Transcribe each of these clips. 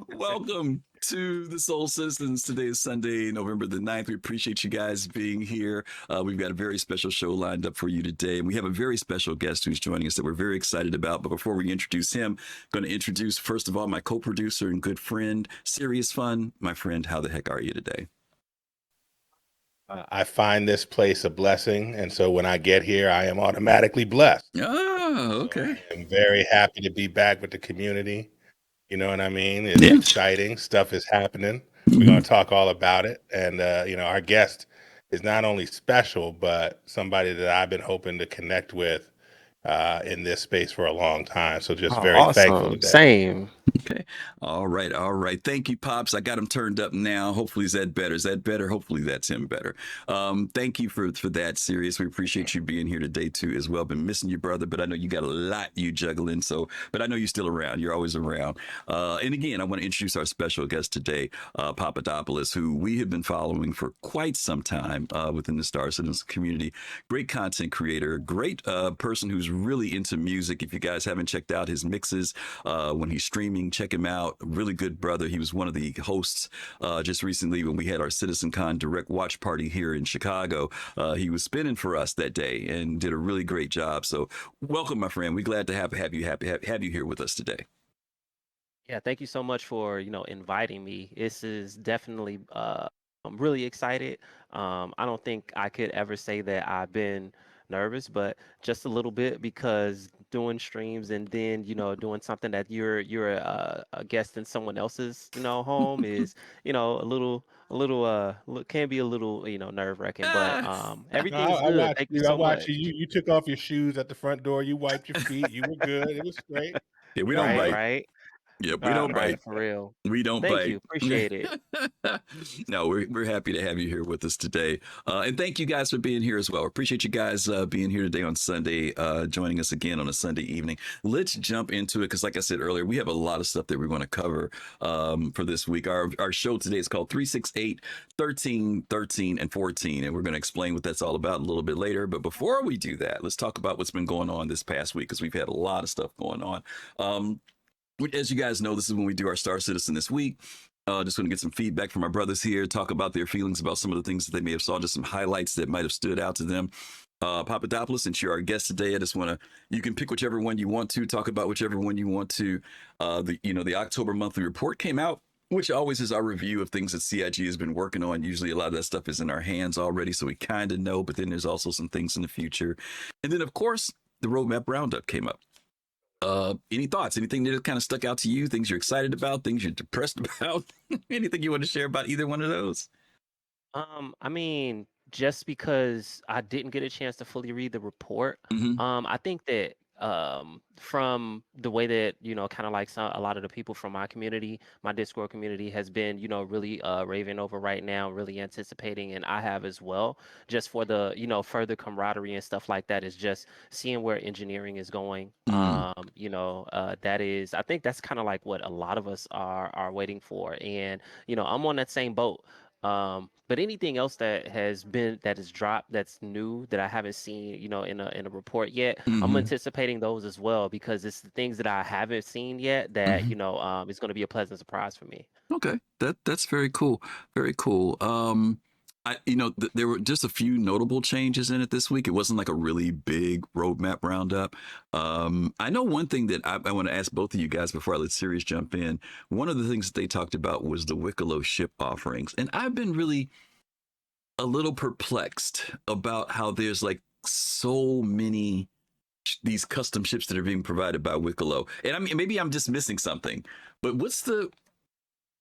Welcome to the Soul Citizens. Today is Sunday, November the 9th. We appreciate you guys being here. We've got a very special show lined up for you today. And we have a very special guest who's joining us that we're very excited about. But before we introduce him, I'm going to introduce, first of all, my co-producer and good friend, SeriousFun. My friend, how the heck are you today? I find this place a blessing, and so when I get here, I am automatically blessed. Oh, So okay. I am very happy to be back with the community. You know what I mean? It's Yeah. exciting. Stuff is happening. We're Mm-hmm. going to talk all about it. And, our guest is not only special, but somebody that I've been hoping to connect with in this space for a long time. So Oh, just very thankful awesome. today. Same. Okay. All right. All right. Thank you, Pops. I got him turned up now. Hopefully, is that better? Is that better? Hopefully, that's him better. Thank you for that, Serious. We appreciate you being here today too, as well. Been missing you, brother, but I know you got a lot you juggling. So, but I know you're still around. You're always around. And again, I want to introduce our special guest today, Pappadopolis, who we have been following for quite some time within the Star Citizens community. Great content creator, great person who's really into music. If you guys haven't checked out his mixes when he's streaming, check him out. A really good brother. He was one of the hosts just recently when we had our CitizenCon direct watch party here in Chicago. He was spinning for us that day and did a really great job. So welcome, my friend. We're glad to have you here with us today. Yeah, thank you so much for, inviting me. This is definitely I'm really excited. I don't think I could ever say that I've been nervous, but just a little bit because doing streams and then, doing something that you're a guest in someone else's, home is, can be a little, nerve-wracking, but Ah, No, everything's I good. watched Thank you you. I so watched much. you. You took off your shoes at the front door. You wiped your feet. You were good. It was great. yeah, we don't Right, bite. right. Yep, we Right, don't right. Right, bite. for real. We don't Thank you. bite. Appreciate it. No, we're happy to have you here with us today. And thank you guys for being here as well. Appreciate you guys being here today on Sunday, joining us again on a Sunday evening. Let's jump into it because, like I said earlier, we have a lot of stuff that we're going to cover for this week. Our show today is called 368 13 13 and 14. And we're going to explain what that's all about a little bit later. But before we do that, let's talk about what's been going on this past week because we've had a lot of stuff going on. Um, as you guys know, this is when we do our Star Citizen this week. Just going to get some feedback from our brothers here, talk about their feelings about some of the things that they may have saw, just some highlights that might have stood out to them. Papadopoulos, since you're our guest today, I just want to, you can pick whichever one you want to, talk about whichever one you want to. The October monthly report came out, which always is our review of things that CIG has been working on. Usually a lot of that stuff is in our hands already, so we kind of know, but then there's also some things in the future. And then, of course, the roadmap roundup came up. Any thoughts? Anything that kind of stuck out to you? Things you're excited about? Things you're depressed about? Anything you want to share about either one of those? I mean, just because I didn't get a chance to fully read the report, Mm-hmm. I think that from the way that kind of like a lot of the people from my community, my Discord community, has been really raving over right now, really anticipating, and I have as well, just for the further camaraderie and stuff like that. Is just seeing where engineering is going. Mm-hmm. That is, I think that's kind of like what a lot of us are waiting for, and I'm on that same boat. But anything else that has dropped that's new that I haven't seen, in a report yet, I'm Mm-hmm. anticipating those as well because it's the things that I haven't seen yet that Mm-hmm. is going to be a pleasant surprise for me. Okay, that's very cool. Very cool. There were just a few notable changes in it this week. It wasn't like a really big roadmap roundup. I know one thing that I want to ask both of you guys before I let Sirius jump in. One of the things that they talked about was the Wicklow ship offerings, and I've been really a little perplexed about how there's like so many these custom ships that are being provided by Wicklow. And I mean, maybe I'm just missing something, but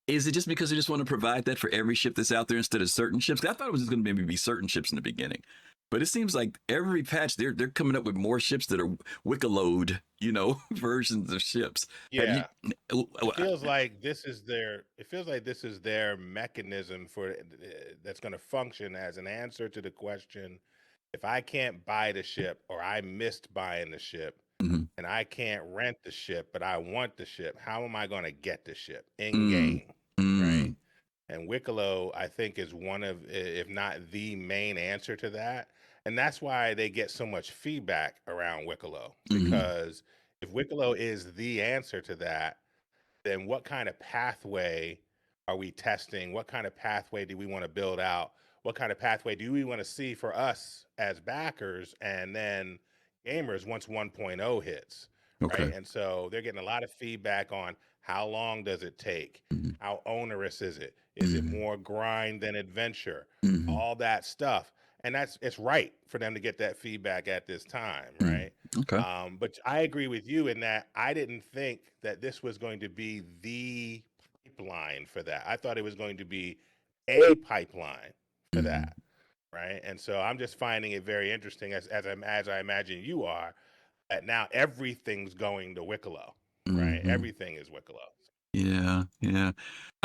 is it just because they just want to provide that for every ship that's out there instead of certain ships? 'Cause I thought it was just going to maybe be certain ships in the beginning, but it seems like every patch they're coming up with more ships that are Wicklow, versions of ships. Have you? Yeah. It feels like this is their mechanism for that's going to function as an answer to the question, if I can't buy the ship or I missed buying the ship Mm-hmm. and I can't rent the ship but I want the ship, how am I going to get the ship in Mm, game, right? mm, And Wicklow, I think, is one of, if not the main answer to that. And that's why they get so much feedback around Wicklow, mm, because if Wicklow is the answer to that, then what kind of pathway are we testing? What kind of pathway do we want to build out? What kind of pathway do we want to see for us as backers and then gamers once 1.0 hits, right? Okay. And so they're getting a lot of feedback on how long does it take? Mm-hmm. How onerous is it? Is it more grind than adventure? Mm-hmm. All that stuff. And it's right for them to get that feedback at this time, right? Okay. But I agree with you in that I didn't think that this was going to be the pipeline for that. I thought it was going to be a pipeline for that, right? And so I'm just finding it very interesting as I imagine you are, that now everything's going to Wicklow, right? Everything is Wicklow. Yeah.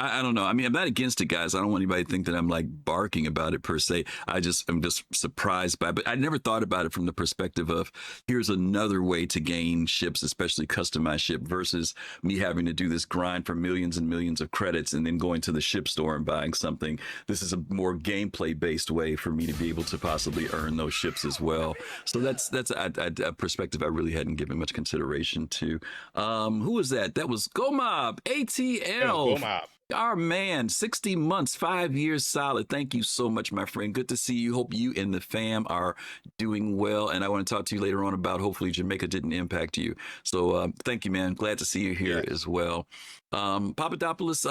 I don't know. I mean, I'm not against it, guys. I don't want anybody to think that I'm like barking about it per se. I'm just surprised by it. But I never thought about it from the perspective of here's another way to gain ships, especially customized ship, versus me having to do this grind for millions and millions of credits and then going to the ship store and buying something. This is a more gameplay based way for me to be able to possibly earn those ships as well. So that's a perspective I really hadn't given much consideration to. Who was that? That was GoMob ATL. GoMob. Our man, 60 months, 5 years solid. Thank you so much, my friend. Good to see you. Hope you and the fam are doing well. And I want to talk to you later on about hopefully Jamaica didn't impact you. So thank you, man. Glad to see you here as well. Pappadopolis,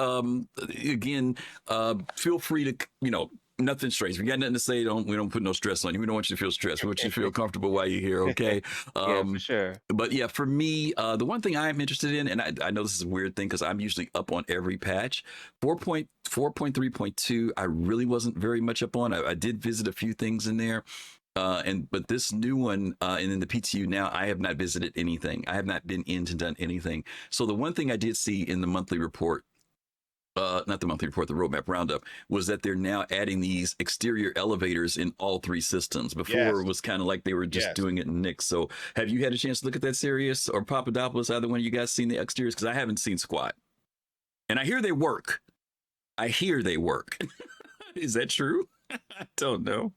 again, feel free to, nothing stress. If you got nothing to say, we don't put no stress on you. We don't want you to feel stressed. We want you to feel comfortable while you're here, okay? Yeah, for sure. But yeah, for me, the one thing I'm interested in, and I know this is a weird thing because I'm usually up on every patch, 4.3.2, I really wasn't very much up on. I did visit a few things in there. But this new one, and in the PTU now, I have not visited anything. I have not been in to done anything. So the one thing I did see in the monthly report, not the monthly report, the roadmap roundup, was that they're now adding these exterior elevators in all three systems. Before it was kind of like they were just doing it in Nix. So have you had a chance to look at that Sirius or Pappadopolis? Either one of you guys seen the exteriors? Because I haven't seen squat. And I hear they work. Is that true? I don't know.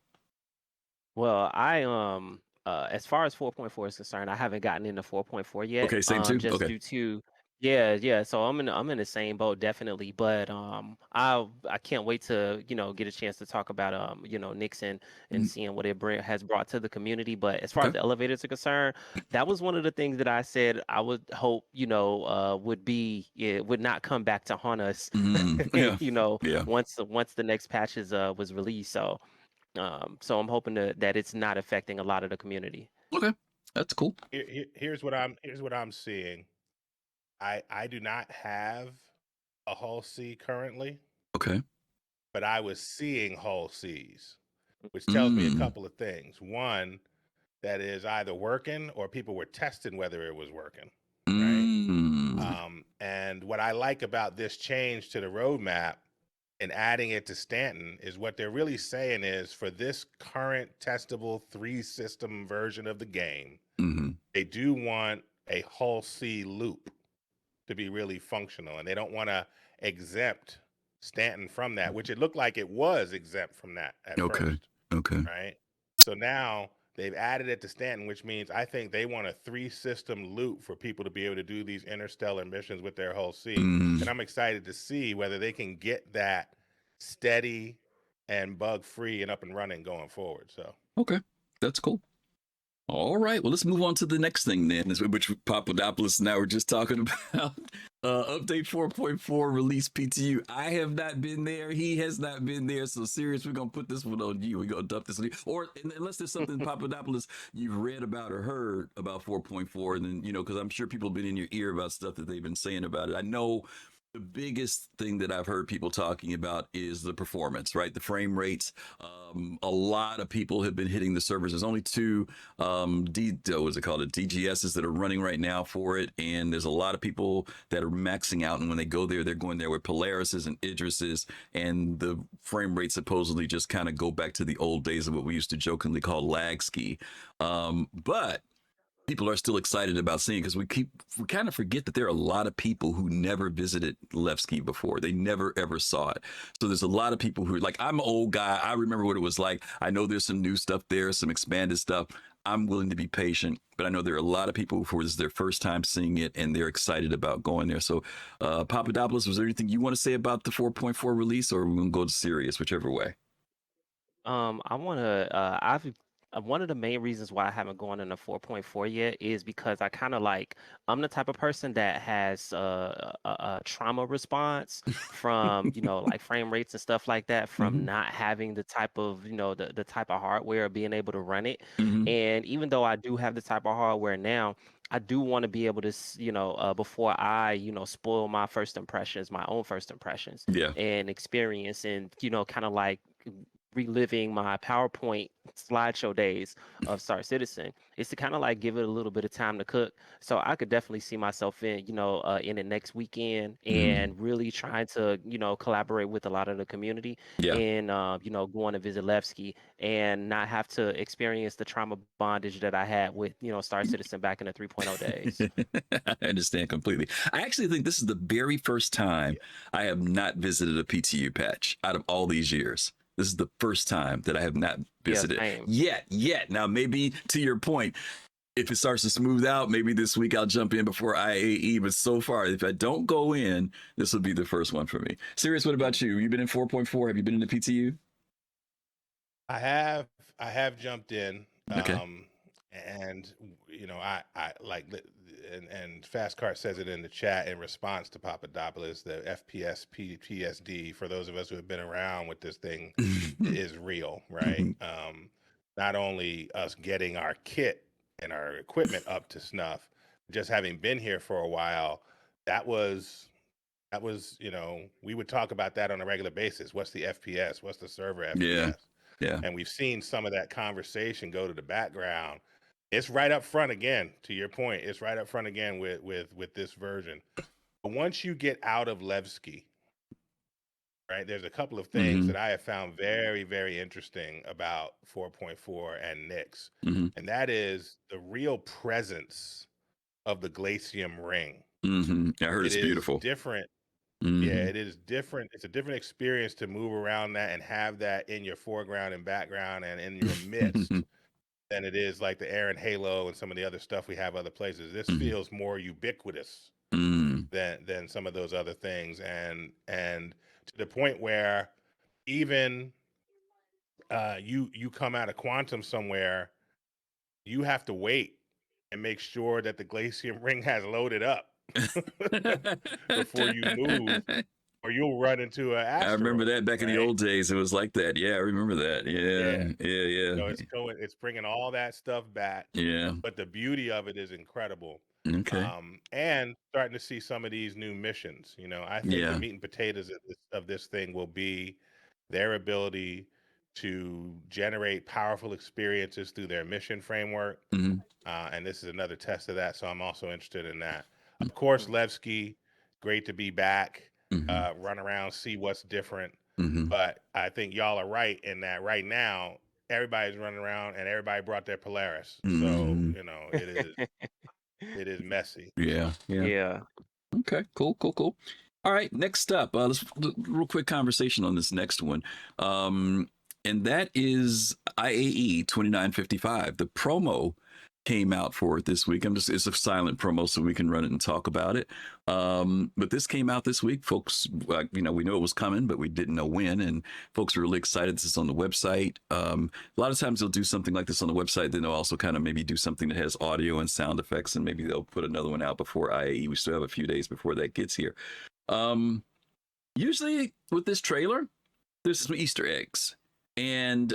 Well, as far as 4.4 is concerned, I haven't gotten into 4.4 yet. Okay, same too. Just Okay. due to yeah. So I'm in the same boat definitely, but I can't wait to get a chance to talk about Nixon and seeing what it has brought to the community. But as far as the elevators are concerned, that was one of the things that I said I would hope would not come back to haunt us. Once the next patches was released. So I'm hoping that it's not affecting a lot of the community. Okay, that's cool. Here's what I'm seeing. I do not have a Hull C currently. Okay. But I was seeing Hull Cs, which tells me a couple of things. One, that is either working or people were testing whether it was working. Right. And what I like about this change to the roadmap and adding it to Stanton is what they're really saying is for this current testable 3-system version of the game, they do want a Hull C loop to be really functional, and they don't want to exempt Stanton from that, which it looked like it was exempt from that at first. Okay. Right. So now they've added it to Stanton, which means I think they want a 3-system loop for people to be able to do these interstellar missions with their Hull C. And I'm excited to see whether they can get that steady and bug free and up and running going forward. So okay, that's cool. All right, well, let's move on to the next thing then, which Pappadopolis and I were just talking about. Update 4.4 release PTU. I have not been there. He has not been there. So serious, we're going to put this one on you. We're going to dump this on you. Or unless there's something, Pappadopolis, you've read about or heard about 4.4. And then, because I'm sure people have been in your ear about stuff that they've been saying about it. I know the biggest thing that I've heard people talking about is the performance, right? The frame rates. A lot of people have been hitting the servers. There's only two DGSs that are running right now for it. And there's a lot of people that are maxing out. And when they go there, they're going there with Polarises and Idrises. And the frame rates supposedly just kind of go back to the old days of what we used to jokingly call lag ski. But people are still excited about seeing, because we kind of forget that there are a lot of people who never visited Levski before. They never ever saw it. So there's a lot of people who are like, I'm an old guy. I remember what it was like. I know there's some new stuff there, some expanded stuff. I'm willing to be patient, but I know there are a lot of people who this is their first time seeing it and they're excited about going there. So, Pappadopolis, was there anything you want to say about the 4.4 release, or are we going to go to serious, whichever way? I want to. One of the main reasons why I haven't gone into 4.4 yet is because I kind of like I'm the type of person that has a trauma response from like frame rates and stuff like that from not having the type of the type of hardware being able to run it. Mm-hmm. And even though I do have the type of hardware now, I do want to be able to, before I, spoil my first impressions, my own first impressions, Yeah. and experience, and kind of like reliving my PowerPoint slideshow days of Star Citizen, is to kind of like give it a little bit of time to cook. So I could definitely see myself in it next weekend, and really trying to, collaborate with a lot of the community, Yeah. and, going to visit Levski and not have to experience the trauma bondage that I had with, Star Citizen back in the 3.0 days. I understand completely. I actually think this is the very first time I have not visited a PTU patch out of all these years. This is the first time that I have not visited yet. Now, maybe to your point, if it starts to smooth out, maybe this week I'll jump in before IAE. But so far, if I don't go in, this will be the first one for me. Serious, what about you? You've been in 4.4. Have you been in the PTU? I have jumped in. Okay. And I like, and Fast Cart says it in the chat in response to Pappadopolis, the FPS PTSD for those of us who have been around with this thing is real, right? Not only us getting our kit and our equipment up to snuff, just having been here for a while, that was we would talk about that on a regular basis. What's the FPS? What's the server FPS? Yeah. And we've seen some of that conversation go to the background. It's right up front again, to your point. It's right up front again with this version. But once you get out of Levski, right, there's a couple of things that I have found very, very interesting about 4.4 and Nyx. And that is the real presence of the Glacium Ring. I heard it's beautiful. Different. Yeah, it is different. It's a different experience to move around that and have that in your foreground and background and in your midst than it is like the Air and Halo and some of the other stuff we have other places. This feels more ubiquitous than some of those other things, and to the point where even you come out of Quantum somewhere, you have to wait and make sure that the Glacium Ring has loaded up before you move, or you'll run into an asteroid. I remember that back in the old days. It was like that. Yeah, I remember that. Yeah. It's bringing all that stuff back. Yeah. But the beauty of it is incredible. Okay. And starting to see some of these new missions. I think the meat and potatoes of this thing will be their ability to generate powerful experiences through their mission framework. And this is another test of that. So I'm also interested in that. Of course, Levski, great to be back. Run around, see what's different. But I think y'all are right in that right now, everybody's running around and everybody brought their Polaris. So, it is messy. Yeah. Okay, cool. All right, next up, let's real quick conversation on this next one. And that is IAE 2955. The promo came out for it this week. It's a silent promo, so we can run it and talk about it. But this came out this week, folks. We know it was coming, but we didn't know when. And folks are really excited. This is on the website. A lot of times they'll do something like this on the website. Then they'll also kind of maybe do something that has audio and sound effects, and maybe they'll put another one out before IAE. We still have a few days before that gets here. Usually with this trailer, there's some Easter eggs. And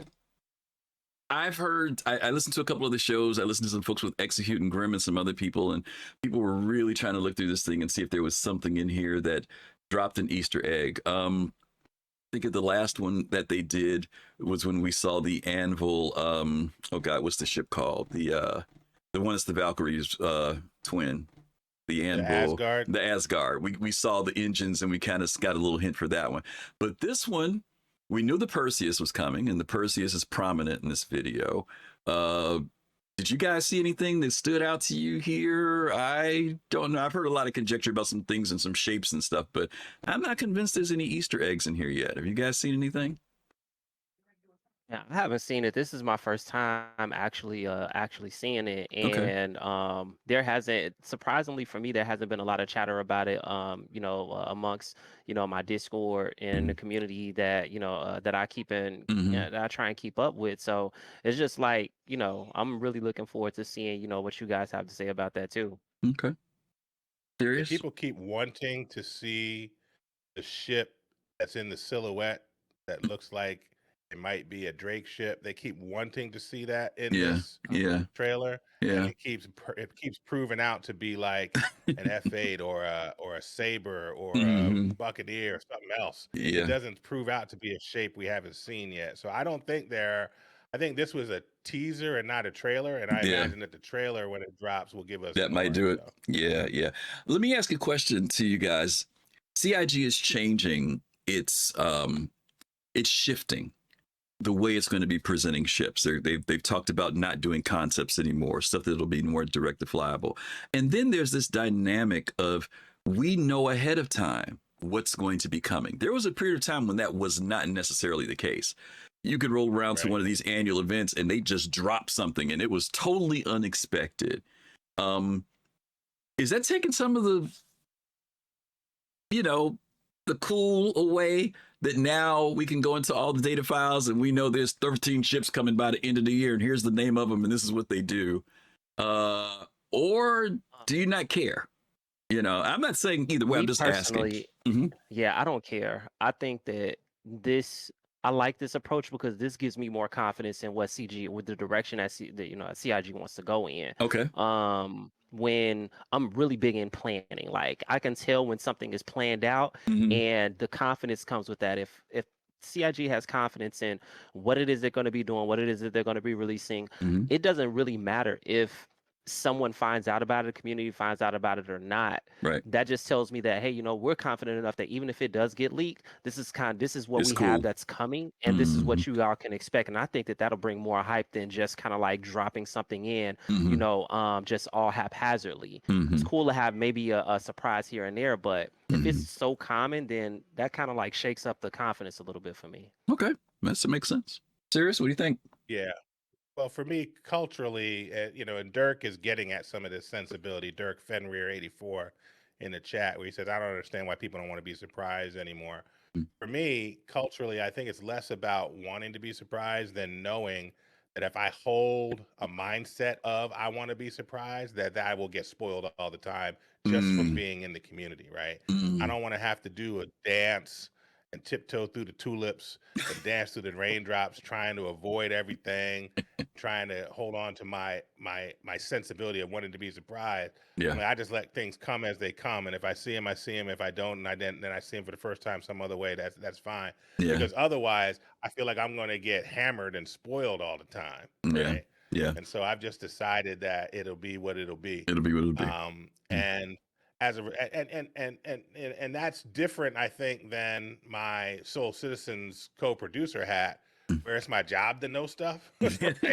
I've heard, I listened to a couple of the shows. I listened to some folks with Execute and Grim and some other people, and people were really trying to look through this thing and see if there was something in here that dropped an Easter egg. I think of the last one that they did was when we saw the Anvil. Oh God, what's the ship called? The one that's the Valkyrie's twin. The Anvil, the Asgard. We saw the engines and we kind of got a little hint for that one. But this one, we knew the Perseus was coming, and the Perseus is prominent in this video. Did Did you guys see anything that stood out to you here? I don't know. I've heard a lot of conjecture about some things and some shapes and stuff, but I'm not convinced there's any Easter eggs in here yet. Have you guys seen anything? Yeah, I haven't seen it. This is my first time actually seeing it, Okay. and there hasn't, surprisingly for me, there hasn't been a lot of chatter about it. Amongst my Discord and the Mm-hmm. community that that I keep in, Mm-hmm. that I try and keep up with. So it's just like I'm really looking forward to seeing what you guys have to say about that too. Okay. Yeah, Serious? people keep wanting to see the ship that's in the silhouette that looks like it might be a Drake ship. They keep wanting to see that in Yeah. this Yeah. trailer, and Yeah. it keeps proving out to be like an F8 or a Saber or a Mm-hmm. Buccaneer or something else. It Yeah. doesn't prove out to be a shape we haven't seen yet. So I don't think they're. I think this was a teaser and not a trailer, and I Yeah. imagine that the trailer, when it drops, will give us That might more. do it. So Yeah. Yeah. Let me ask a question to you guys. CIG is changing it's shifting the way it's going to be presenting ships. They've talked about not doing concepts anymore, stuff that'll be more direct to flyable. And then there's this dynamic of we know ahead of time what's going to be coming. There was a period of time when that was not necessarily the case. You could roll around to right. one of these annual events and they just drop something and it was totally unexpected. Um, is that taking some of you know, the cool away that now we can go into all the data files and we know there's 13 ships coming by the end of the year and here's the name of them and this is what they do. Or do you not care? I'm not saying either way. I'm Me just asking. personally, Mm-hmm. yeah, I don't care. I think that this, I like this approach because this gives me more confidence in what CG, with the direction that CIG wants to go in. Okay. When I'm really big in planning, like I can tell when something is planned out, Mm-hmm. and the confidence comes with that. If CIG has confidence in what it is they're going to be doing, what it is that they're going to be releasing, Mm-hmm. it doesn't really matter if someone finds out about it, the community finds out about it or not. Right. That just tells me that, hey, we're confident enough that even if it does get leaked, this is what It's we have cool. that's coming, and this is Mm-hmm. what you all can expect. And I think that that'll bring more hype than just kind of like dropping something in, Mm-hmm. just all haphazardly. It's Mm-hmm. cool to have maybe a surprise here and there, but if it's Mm-hmm. so common, then that kind of like shakes up the confidence a little bit for me. Okay. That makes sense. Serious? What do you think? Yeah. Well, for me, culturally, and Dirk is getting at some of this sensibility. Dirk Fenrir 84 in the chat, where he says, "I don't understand why people don't want to be surprised anymore." For me, culturally, I think it's less about wanting to be surprised than knowing that if I hold a mindset of I want to be surprised, that I will get spoiled all the time just from Mm-hmm. being in the community, right? I Mm-hmm. don't want to have to do a dance and tiptoe through the tulips and dance through the raindrops, trying to avoid everything, trying to hold on to my sensibility of wanting to be surprised. I Yeah. mean, I just let things come as they come, and if I see them, I see them. If I don't, and then I see them for the first time some other way. That's fine, Yeah. because otherwise, I feel like I'm going to get hammered and spoiled all the time, Yeah. right? Yeah. And so I've just decided that it'll be what it'll be. It'll be what it'll be. And as a and that's different, I think, than my Soul Citizens co-producer hat, where it's my job to know stuff, right?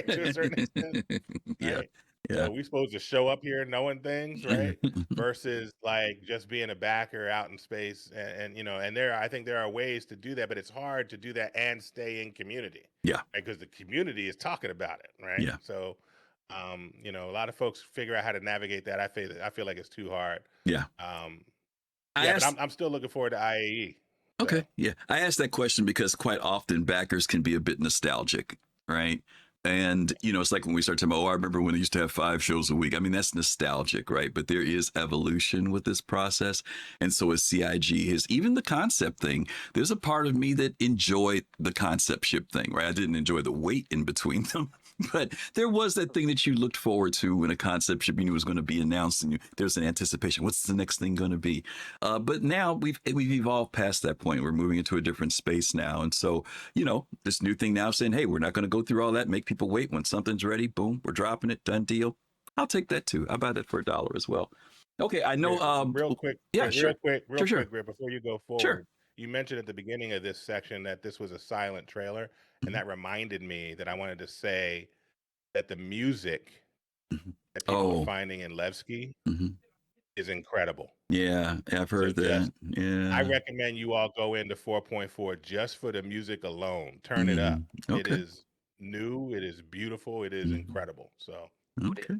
To a certain extent, Yeah. right? Yeah. So we supposed to show up here knowing things, right? Versus like just being a backer out in space, and I think there are ways to do that, but it's hard to do that and stay in community, Yeah. right? Because the community is talking about it, right? Yeah. So, a lot of folks figure out how to navigate that. I feel like it's too hard. Yeah. Um, I yeah, but asked I'm still looking forward to IAE. Okay. So Yeah. I asked that question because quite often backers can be a bit nostalgic, right? And, it's like when we start talking about, I remember when they used to have 5 shows a week. I mean, that's nostalgic, right? But there is evolution with this process. And so is CIG. Is even the concept thing. There's a part of me that enjoyed the concept ship thing, right? I didn't enjoy the wait in between them. But there was that thing that you looked forward to when a concept ship you knew was going to be announced, and there's an anticipation. What's the next thing going to be? But now we've evolved past that point. We're moving into a different space now, and so this new thing now saying, hey, we're not going to go through all that, make people wait. When something's ready, boom, we're dropping it. Done deal. I'll take that too. I'll buy that for $1 as well. Okay, I know. real quick, Yeah, sure, real sure, quick, Greg, before you go sure. forward, you mentioned at the beginning of this section that this was a silent trailer, and Mhm. that reminded me that I wanted to say that the music that people are finding in Levski is incredible. Yeah, I've heard that. I Yeah. recommend you all go into 4.4 just for the music alone. Turn it up. It is new. It is beautiful. It is incredible. So okay.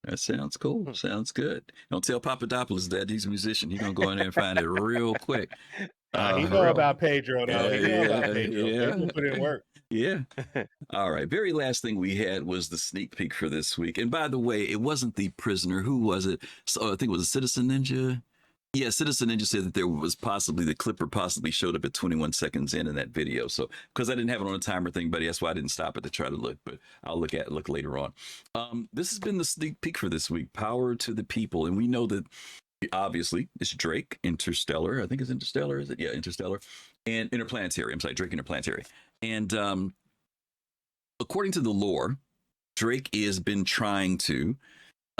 That sounds cool. Sounds good. Don't tell Pappadopolis that he's a musician. He's gonna go in there and find it real quick. he know about Pedro though. He know about Pedro. Yeah. Pedro put in work. Yeah. All right. Very last thing we had was the sneak peek for this week. And by the way, it wasn't the prisoner. Who was it? So I think it was a Citizen Ninja. Yeah, Citizen Ninja said that there was possibly the clipper possibly showed up at 21 seconds in that video. So because I didn't have it on a timer thing, buddy, that's why I didn't stop it to try to look. But I'll look later on. This has been the sneak peek for this week. Power to the people, and we know that obviously it's Drake Interstellar. I think it's Interstellar. Is it? Yeah, Interstellar and Interplanetary. I'm sorry, Drake Interplanetary. And according to the lore, Drake has been trying to,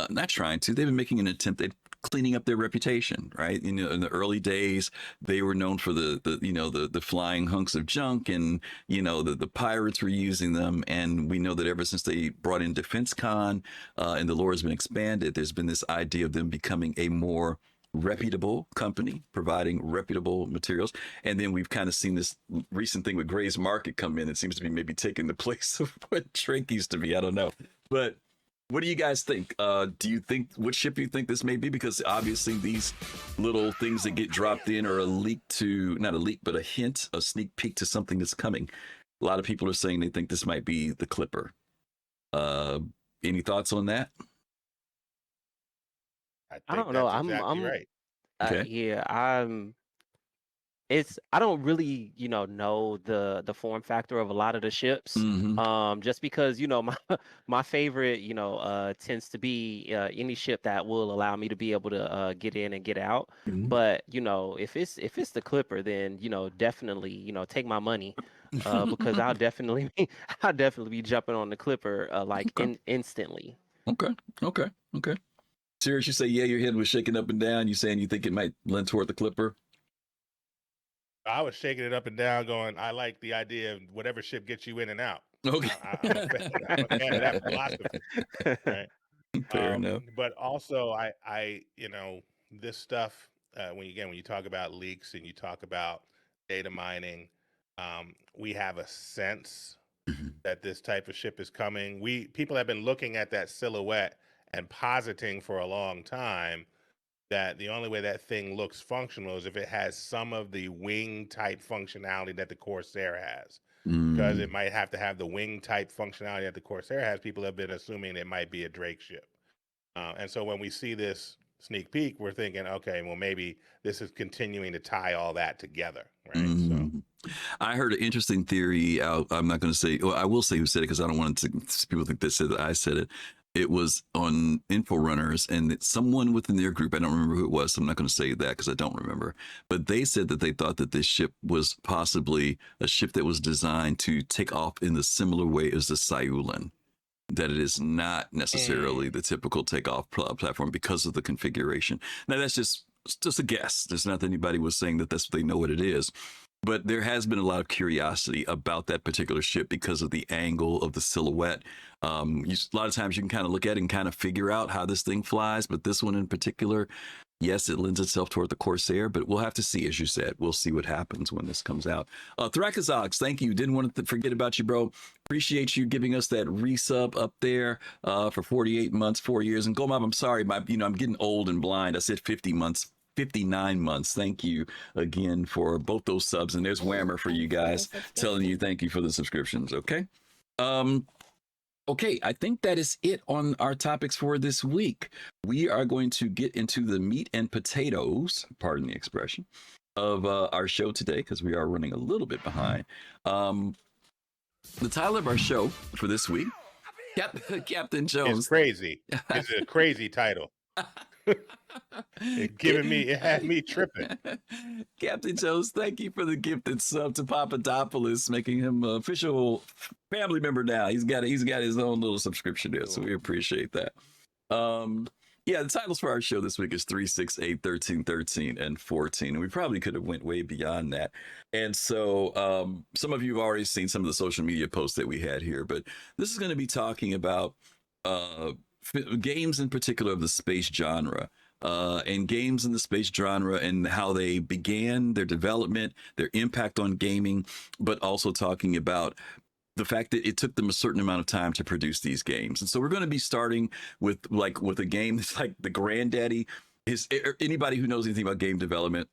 not trying to. They've been making an attempt at cleaning up their reputation, right? You know, in the early days, they were known for the flying hunks of junk, and the pirates were using them. And we know that ever since they brought in DefenseCon, and the lore has been expanded, there's been this idea of them becoming a more reputable company providing reputable materials. And then we've kind of seen this recent thing with Gray's Market come in. It seems to be maybe taking the place of what Drake used to be. I don't know, but what do you guys think? Do you think, what ship do you think this may be? Because obviously these little things that get dropped in are a leak to, not a leak, but a hint, a sneak peek to something that's coming. A lot of people are saying they think this might be the Clipper. Any thoughts on that? I don't know. I'm right. Okay. Yeah, I don't really, know the form factor of a lot of the ships. Just because, my favorite, tends to be any ship that will allow me to be able to get in and get out. But, if it's the Clipper, then, definitely, take my money. Because I'll definitely be jumping on the Clipper instantly. Okay. Serious, you say, yeah, your head was shaking up and down. You saying you think it might lend toward the Clipper? I was shaking it up and down, going, I like the idea of whatever ship gets you in and out. Okay. I'm a fan of that philosophy. Right? Fair enough. But also, I this stuff, when you talk about leaks and you talk about data mining, we have a sense that this type of ship is coming. People have been looking at that silhouette and positing for a long time that the only way that thing looks functional is if it has some of the wing type functionality that the Corsair has. Because it might have to have the wing type functionality that the Corsair has. People have been assuming it might be a Drake ship. And so when we see this sneak peek, we're thinking, okay, well, maybe this is continuing to tie all that together, right? So I heard an interesting theory. I'm not going to say, well, I will say who said it because I don't want people think they said that I said it. It was on InfoRunners, and someone within their group, I don't remember who it was, so I'm not going to say that because I don't remember, but they said that they thought that this ship was possibly a ship that was designed to take off in the similar way as the Sayulan, that it is not necessarily the typical takeoff platform because of the configuration. Now, that's just a guess. There's not that anybody was saying that that's what they know what it is. But there has been a lot of curiosity about that particular ship because of the angle of the silhouette. A lot of times you can kind of look at it and kind of figure out how this thing flies. But this one in particular, yes, it lends itself toward the Corsair, but we'll have to see, as you said. We'll see what happens when this comes out. Thrakazox, thank you. Didn't want to forget about you, bro. Appreciate you giving us that resub up there for 48 months, 4 years. And Gomob, I'm sorry, I'm getting old and blind. I said 50 months. 59 months. Thank you again for both those subs. And there's Whammer for you guys telling you thank you for the subscriptions. Okay. Okay. I think that is it on our topics for this week. We are going to get into the meat and potatoes, pardon the expression, of our show today because we are running a little bit behind. The title of our show for this week, Captain Jones. It's crazy. It's a crazy title. It had me tripping. Captain Jones, thank you for the gifted sub to Pappadopolis, making him an official family member now. He's got his own little subscription there, so we appreciate that. The titles for our show this week is 3, 6, 8, 13, 13, and 14. And we probably could have went way beyond that. And so some of you have already seen some of the social media posts that we had here, but this is going to be talking about games in particular of the space genre, and games in the space genre and how they began their development, their impact on gaming, but also talking about the fact that it took them a certain amount of time to produce these games. And so we're going to be starting with a game that's like the granddaddy. Is anybody who knows anything about game development,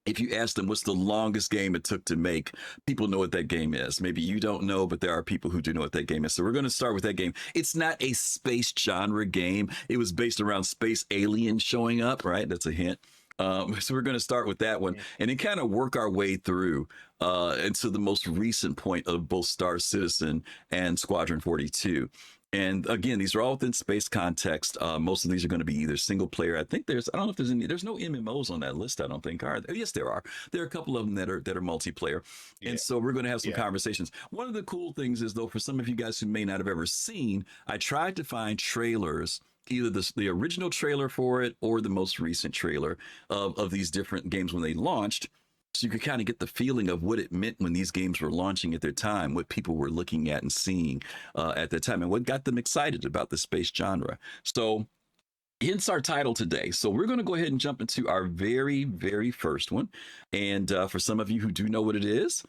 if you ask them what's the longest game it took to make, people know what that game is. Maybe you don't know, but there are people who do know what that game is. So we're going to start with that game. It's not a space genre game. It was based around space aliens showing up, right? That's a hint. So we're going to start with that one and then kind of work our way through into the most recent point of both Star Citizen and Squadron 42. And again, these are all within space context. Most of these are going to be either single player. I think I don't know if there's no MMOs on that list. I don't think are there? Yes, there are. There are a couple of them that are multiplayer. Yeah. And so we're going to have some conversations. One of the cool things is, though, for some of you guys who may not have ever seen, I tried to find trailers, either the original trailer for it or the most recent trailer of these different games when they launched. So you could kind of get the feeling of what it meant when these games were launching at their time, what people were looking at and seeing at that time, and what got them excited about the space genre. So hence our title today. So we're going to go ahead and jump into our very, very first one. And for some of you who do know what it is,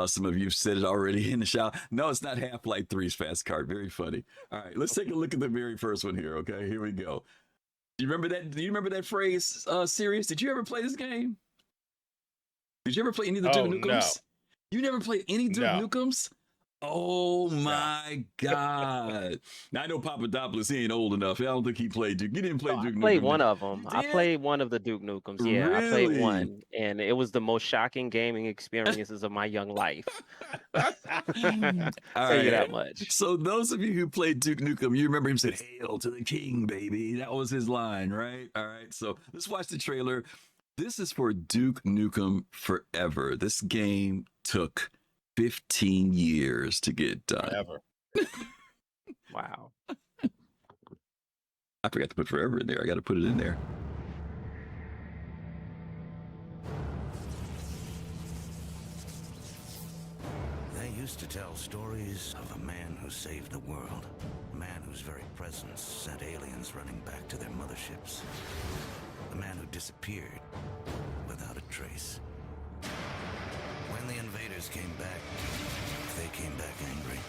some of you have said it already in the shout. No, it's not Half-Life 3's Fast Card. Very funny. All right, let's take a look at the very first one here. Okay, here we go. Do you remember that? Do you remember that phrase, Sirius? Did you ever play this game? Did you ever play any of the Duke Nukems? No. You never played any Duke Nukems? Oh my God. Now I know Pappadopolis, he ain't old enough. I don't think he played Duke. You didn't play Duke Nukem. I played one of them. I played one of the Duke Nukems. Yeah, really? I played one. And it was the most shocking gaming experiences of my young life. Tell you that much. So those of you who played Duke Nukem, you remember him saying, "Hail to the king, baby." That was his line, right? All right. So let's watch the trailer. This is for Duke Nukem Forever. This game took 15 years to get done. Forever. Wow. I forgot to put forever in there. I got to put it in there. They used to tell stories of a man who saved the world. A man whose very presence sent aliens running back to their motherships. A man who disappeared without a trace. When the invaders came back, they came back angry.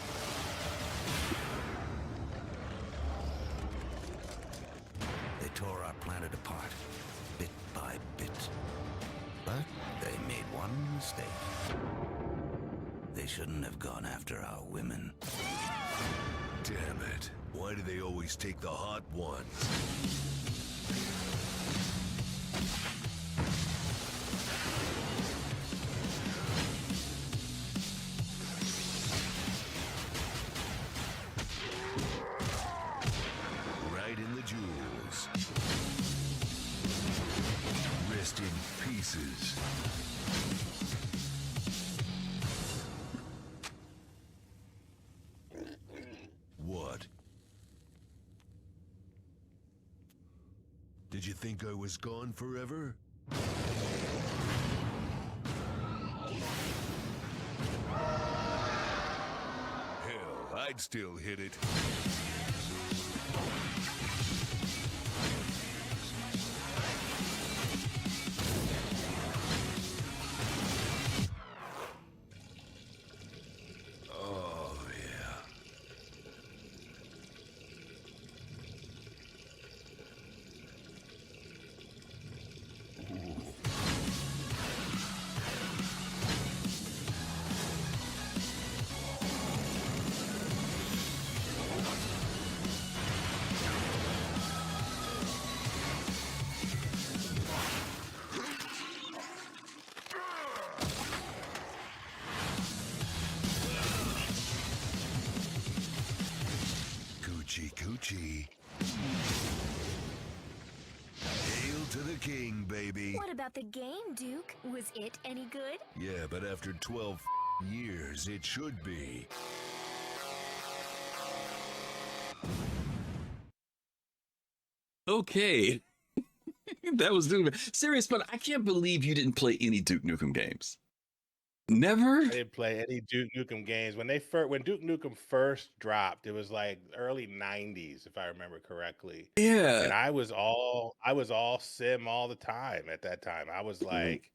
They tore our planet apart, bit by bit. But they made one mistake. They shouldn't have gone after our women. Damn it. Why do they always take the hot ones? Right in the jewels. Rest in pieces. What? Did you think I was gone forever? Hell, I'd still hit it. Oh, yeah. Coochie. Hail to the king, baby. What about the game, Duke? Was it any good? Yeah, but after 12 years, it should be. Okay. That was Duke. SeriousFun, I can't believe you didn't play any Duke Nukem games. Never? I didn't play any Duke Nukem games. When Duke Nukem first dropped, it was like early 90s, if I remember correctly. Yeah. And I was all sim all the time at that time. I was like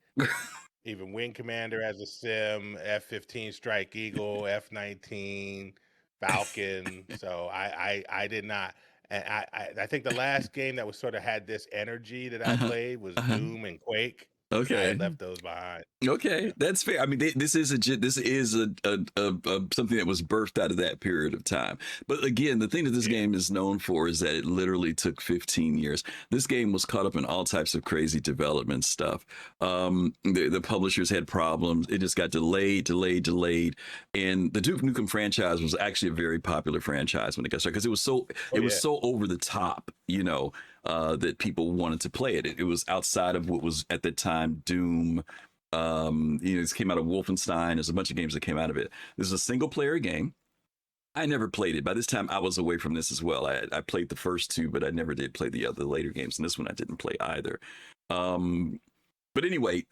even Wing Commander as a sim, F-15 Strike Eagle, F-19, Falcon. So I did not. And I think the last game that was sort of had this energy that I Uh-huh. played was Uh-huh. Doom and Quake. I Okay. had left those behind. Okay, Yeah. that's fair. I mean, this is something that was birthed out of that period of time. But again, the thing that this game is known for is that it literally took 15 years. This game was caught up in all types of crazy development stuff. The publishers had problems. It just got delayed. And the Duke Nukem franchise was actually a very popular franchise when it got started because it was so over the top, that people wanted to play it. It was outside of what was at the time Doom. It came out of Wolfenstein. There's a bunch of games that came out of it. This is a single player game. I never played it. By this time, I was away from this as well. I played the first two, but I never did play the other later games. And this one I didn't play either. But anyway,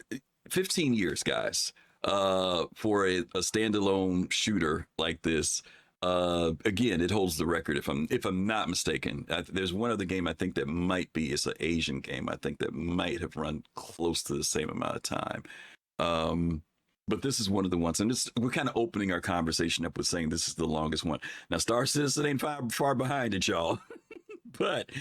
15 years, guys, for a standalone shooter like this. Again, it holds the record if I'm not mistaken. There's one other game I think that might be, it's an Asian game, I think that might have run close to the same amount of time. But this is one of the ones, and we're kind of opening our conversation up with saying this is the longest one. Now, Star Citizen ain't far behind it, y'all. But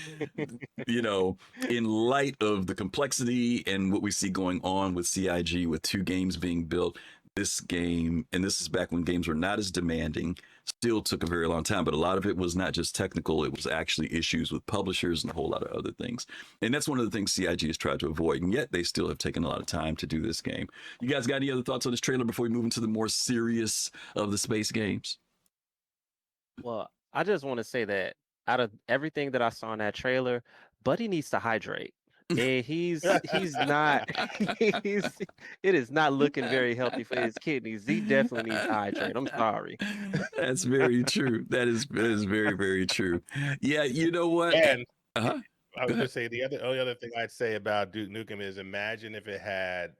in light of the complexity and what we see going on with CIG, with 2 games being built, this game, and this is back when games were not as demanding, still took a very long time. But a lot of it was not just technical, it was actually issues with publishers and a whole lot of other things. And that's one of the things CIG has tried to avoid, and yet they still have taken a lot of time to do this game. You guys got any other thoughts on this trailer before we move into the more serious of the space games? Well, I just want to say that out of everything that I saw in that trailer, Buddy needs to hydrate. And he's not it is not looking very healthy for his kidneys. He definitely needs to hydrate. I'm sorry. That's very true. That is very, very true. Yeah, you know what? And Uh-huh. I was gonna say the only other thing I'd say about Duke Nukem is imagine if it had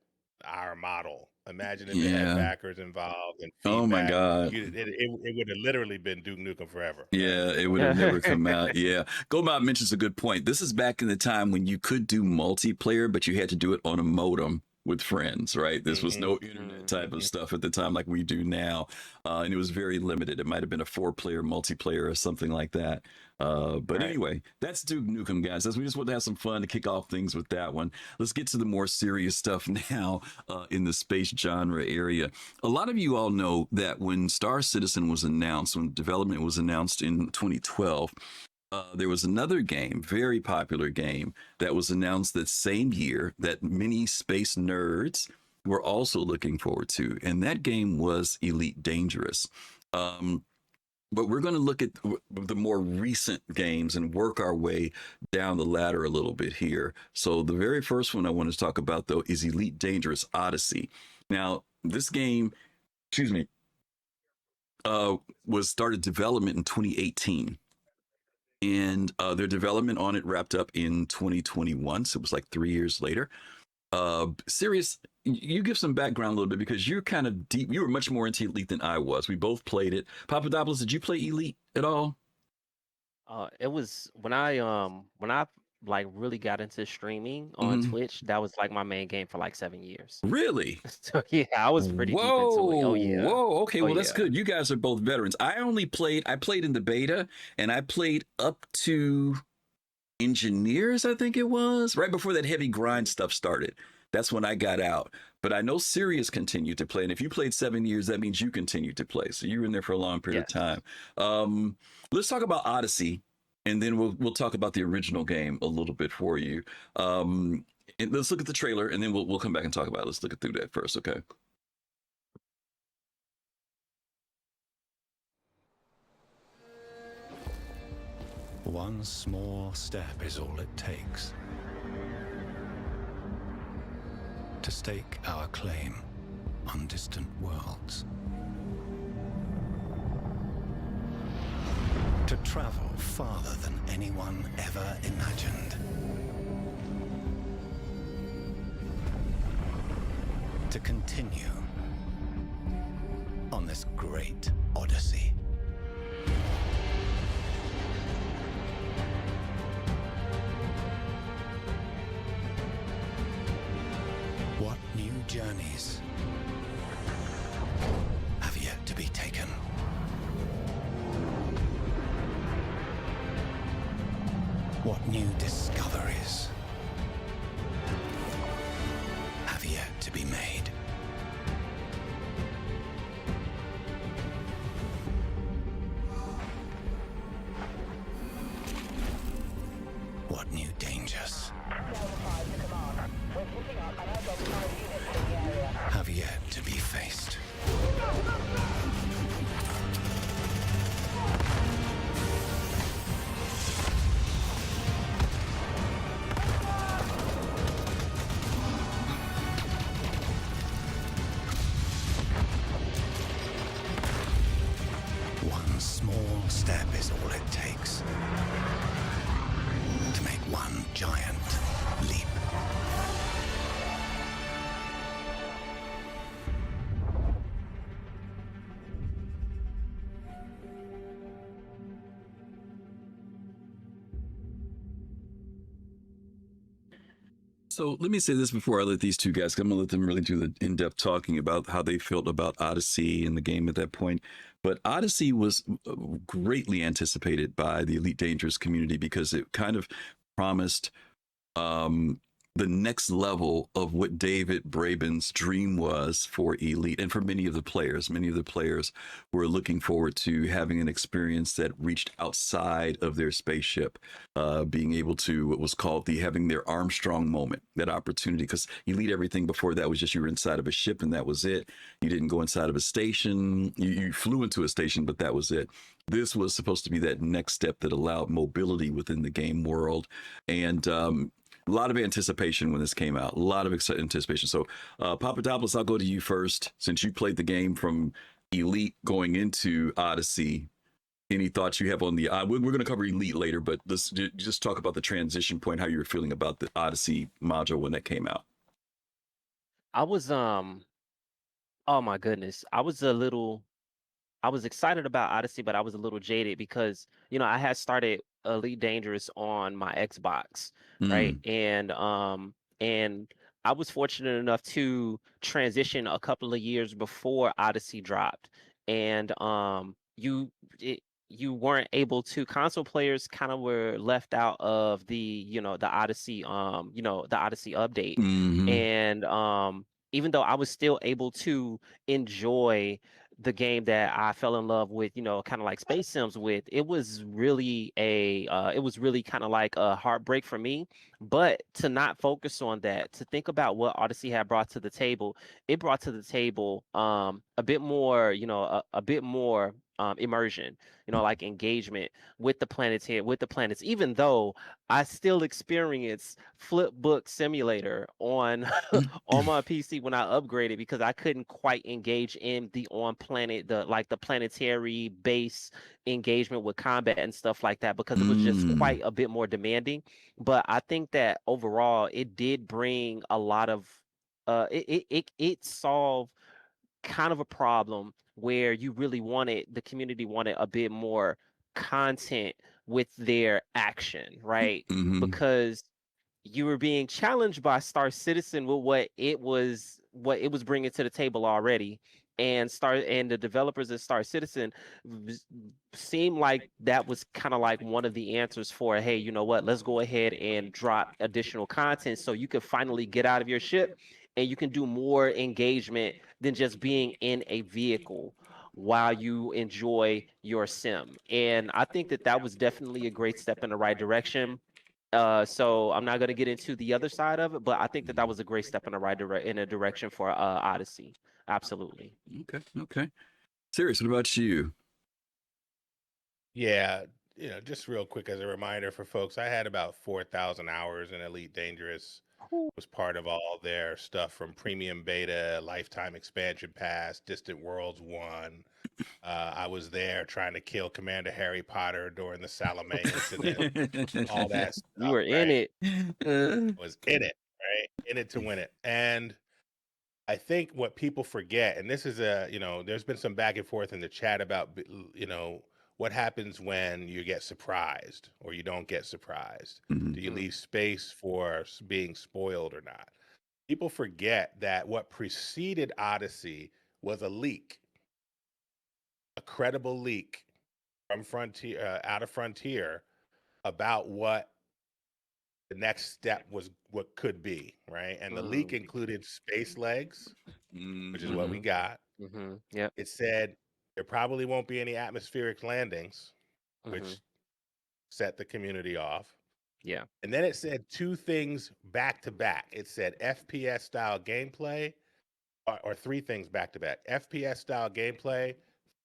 our model. Imagine if it had backers involved and feedback. Oh my God. It would have literally been Duke Nukem forever. Yeah, it would have never come out. Yeah. Gomab mentions a good point. This is back in the time when you could do multiplayer, but you had to do it on a modem with friends, right? This was no internet type of stuff at the time like we do now. And it was very limited. It might have been a 4-player multiplayer or something like that. But anyway, that's Duke Nukem, guys. We just want to have some fun to kick off things with that one. Let's get to the more serious stuff now in the space genre area. A lot of you all know that when Star Citizen was announced, when development was announced in 2012, there was another game, very popular game, that was announced that same year that many space nerds were also looking forward to. And that game was Elite Dangerous. But we're going to look at the more recent games and work our way down the ladder a little bit here. So the very first one I want to talk about, though, is Elite Dangerous Odyssey. Now, this game, was started development in 2018. And their development on it wrapped up in 2021. So it was like 3 years later. Serious, you give some background a little bit because you're kind of deep. You were much more into Elite than I was. We both played it. Pappadopolis, did you play Elite at all? It was when I like really got into streaming on Twitch. That was like my main game for like 7 years. Really? So yeah, I was pretty deep into it. Oh yeah. Whoa. Okay. Well, that's yeah. good. You guys are both veterans. I played in the beta, and I played up to Engineers, I think it was, right before that heavy grind stuff started. That's when I got out. But I know Sirius continued to play, and if you played 7 years, that means you continued to play. So you were in there for a long period of time. Let's talk about Odyssey, and then we'll talk about the original game a little bit for you. And let's look at the trailer, and then we'll come back and talk about it. Let's look through that first, okay? One small step is all it takes to stake our claim on distant worlds. To travel farther than anyone ever imagined. To continue on this great odyssey. What new journeys have yet to be taken? What new discoveries have yet to be made? What new dangers have yet to be faced? One small step is all it takes to make one giant leap. So let me say this before I let these two guys, I'm going to let them really do the in-depth talking about how they felt about Odyssey and the game at that point. But Odyssey was greatly anticipated by the Elite Dangerous community because it kind of promised the next level of what David Braben's dream was for Elite and for many of the players. Many of the players were looking forward to having an experience that reached outside of their spaceship, being able to what was called having their Armstrong moment, that opportunity. Because Elite, everything before that was just you were inside of a ship and that was it. You didn't go inside of a station. You flew into a station, but that was it. This was supposed to be that next step that allowed mobility within the game world. And a lot of anticipation when this came out. A lot of anticipation. So, Pappadopolis, I'll go to you first. Since you played the game from Elite going into Odyssey, any thoughts you have on the? We're going to cover Elite later, but let's just talk about the transition point. How you were feeling about the Odyssey module when that came out. I was oh my goodness, I was excited about Odyssey, but I was a little jaded because I had started Elite Dangerous on my Xbox, right? And I was fortunate enough to transition a couple of years before Odyssey dropped, and you weren't able to console players kind of were left out of the Odyssey the Odyssey update, and even though I was still able to enjoy the game that I fell in love with, kind of like Space Sims with, it was really kind of like a heartbreak for me. But to not focus on that, to think about what Odyssey had brought to the table, it brought to the table a bit more, a bit more immersion, like engagement with the planets, even though I still experience Flipbook Simulator on on my PC when I upgraded because I couldn't quite engage in the on planet, the planetary base engagement with combat and stuff like that because it was just quite a bit more demanding. But I think that overall it did bring a lot of it solved kind of a problem where the community wanted a bit more content with their action, right? Because you were being challenged by Star Citizen with what it was bringing to the table already, and the developers of Star Citizen seemed like that was kind of like one of the answers for, hey, you know what, let's go ahead and drop additional content so you can finally get out of your ship and you can do more engagement than just being in a vehicle while you enjoy your sim. And I think that that was definitely a great step in the right direction. So I'm not going to get into the other side of it, but I think that that was a great step in the in a direction for Odyssey. Absolutely. Okay. Serious, what about you? Yeah, just real quick as a reminder for folks, I had about 4,000 hours in Elite Dangerous. Was part of all their stuff from Premium Beta, Lifetime Expansion Pass, Distant Worlds 1. I was there trying to kill Commander Harry Potter during the Salome incident, all that stuff. You were in it. Was in it, right? In it to win it. And I think what people forget, and this is there's been some back and forth in the chat about, what happens when you get surprised or you don't get surprised. Do you leave space for being spoiled or not? People forget that what preceded Odyssey was a leak, a credible leak from Frontier, out of Frontier, about what the next step was, what could be, right? And the leak included space legs, which is what we got. Yep. It said there probably won't be any atmospheric landings, which set the community off. Yeah. And then it said two things back to back. It said FPS style gameplay, or three things back to back: FPS style gameplay,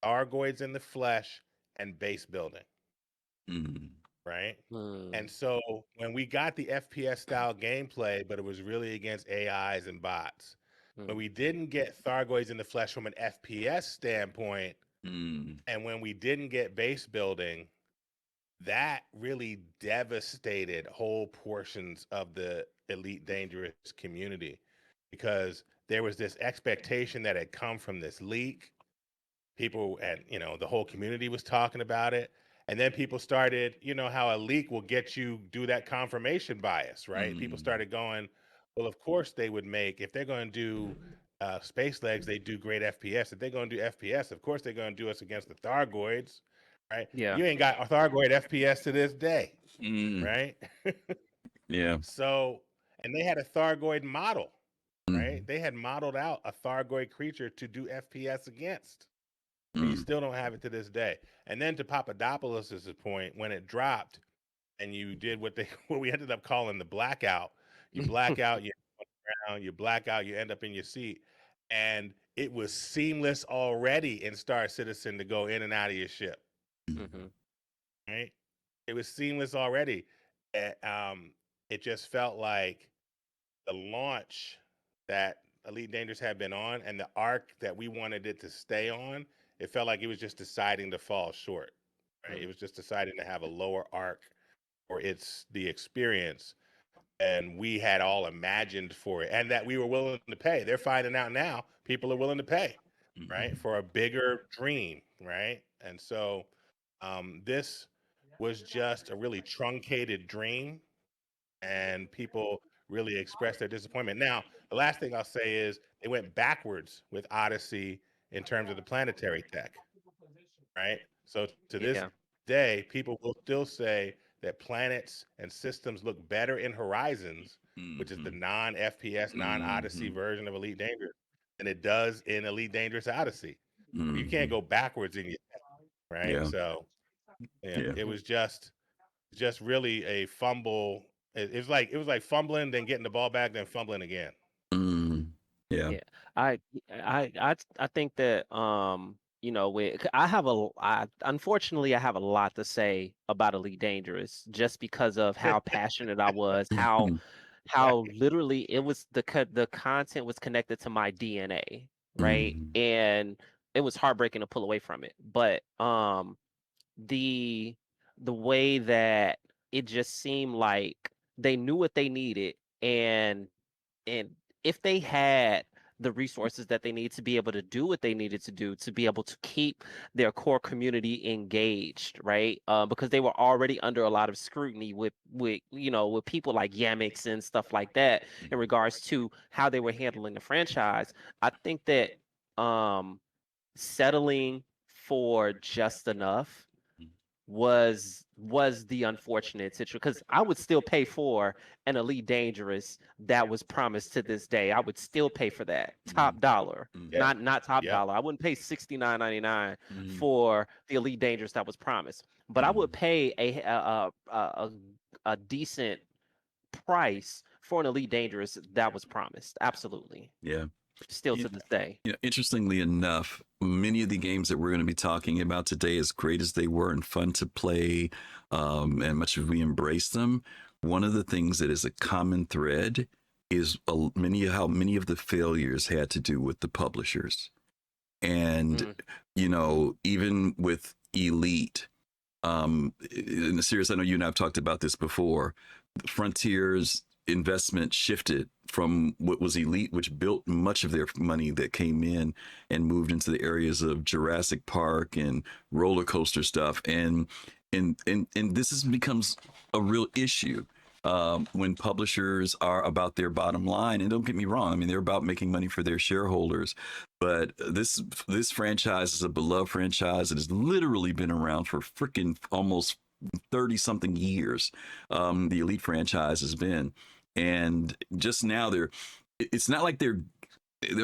Thargoids in the flesh, and base building. Right? And so when we got the FPS style gameplay, but it was really against AIs and bots, when we didn't get Thargoids in the flesh from an FPS standpoint, and when we didn't get base building, that really devastated whole portions of the Elite Dangerous community, because there was this expectation that had come from this leak. People, and the whole community was talking about it. And then people started, how a leak will get you do that confirmation bias, right? People started going, well, of course they would make, if they're going to do space legs, they do great FPS. If they're going to do FPS, of course they're going to do us against the Thargoids, right? Yeah. You ain't got a Thargoid FPS to this day, right? Yeah. So, and they had a Thargoid model, right? They had modeled out a Thargoid creature to do FPS against. And you still don't have it to this day. And then to Pappadopolis' point, when it dropped and you did what we ended up calling the blackout, you black out, you around, you black out, you end up in your seat. And it was seamless already in Star Citizen to go in and out of your ship. Right? It was seamless already. It just felt like the launch that Elite Dangerous had been on and the arc that we wanted it to stay on, it felt like it was just deciding to fall short, right? It was just deciding to have a lower arc for the experience, and we had all imagined for it, and that we were willing to pay. They're finding out now people are willing to pay, right, for a bigger dream, right? And so this was just a really truncated dream, and people really expressed their disappointment. Now, the last thing I'll say is they went backwards with Odyssey in terms of the planetary tech, right? So to this day, people will still say that planets and systems look better in Horizons, which is the non-FPS, non-Odyssey version of Elite Dangerous, than it does in Elite Dangerous Odyssey. You can't go backwards in your tech, right? Yeah. So it was just really a fumble. It was like fumbling, then getting the ball back, then fumbling again. Yeah. I think that unfortunately I have a lot to say about Elite Dangerous, just because of how passionate I was, how literally it was the content was connected to my DNA, right? And it was heartbreaking to pull away from it. But the way that it just seemed like they knew what they needed, and if they had the resources that they need to be able to do what they needed to do, to be able to keep their core community engaged, right? Because they were already under a lot of scrutiny with people like Yamix and stuff like that in regards to how they were handling the franchise. I think that settling for just enough was the unfortunate situation, because I would still pay for an Elite Dangerous that was promised to this day. I would still pay for that top dollar, not top dollar. I wouldn't pay $69.99 for the Elite Dangerous that was promised, but I would pay a decent price for an Elite Dangerous that was promised. Absolutely. Yeah. Still to this day. Interestingly enough, many of the games that we're going to be talking about today, as great as they were and fun to play, and much as we embrace them, one of the things that is a common thread is how many of the failures had to do with the publishers. And, even with Elite, in the series, I know you and I have talked about this before, Frontiers investment shifted from what was Elite, which built much of their money that came in, and moved into the areas of Jurassic Park and roller coaster stuff, and this becomes a real issue when publishers are about their bottom line. And don't get me wrong, I mean, they're about making money for their shareholders, but this franchise is a beloved franchise. It has literally been around for freaking almost 30 something years. The Elite franchise has been, and just now it's not like they're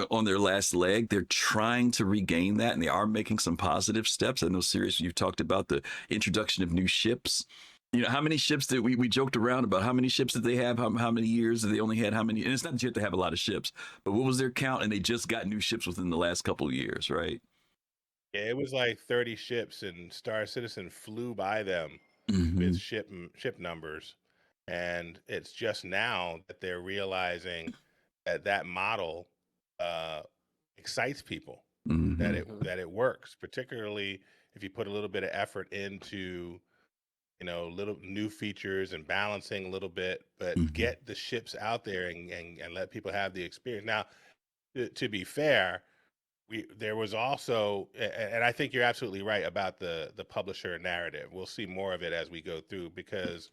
on their last leg. They're trying to regain that, and they are making some positive steps. I know, Sirius, you've talked about the introduction of new ships. You know, how many ships did we joked around about how many ships did they have? How many years did they only had? How many? And it's not that you have to have a lot of ships, but what was their count? And they just got new ships within the last couple of years, right? Yeah, it was like 30 ships, and Star Citizen flew by them with ship numbers. And it's just now that they're realizing that model excites people, that it works, particularly if you put a little bit of effort into, you know, little new features and balancing a little bit, but get the ships out there and let people have the experience. Now, to be fair, there was also, and I think you're absolutely right about the publisher narrative. We'll see more of it as we go through, because,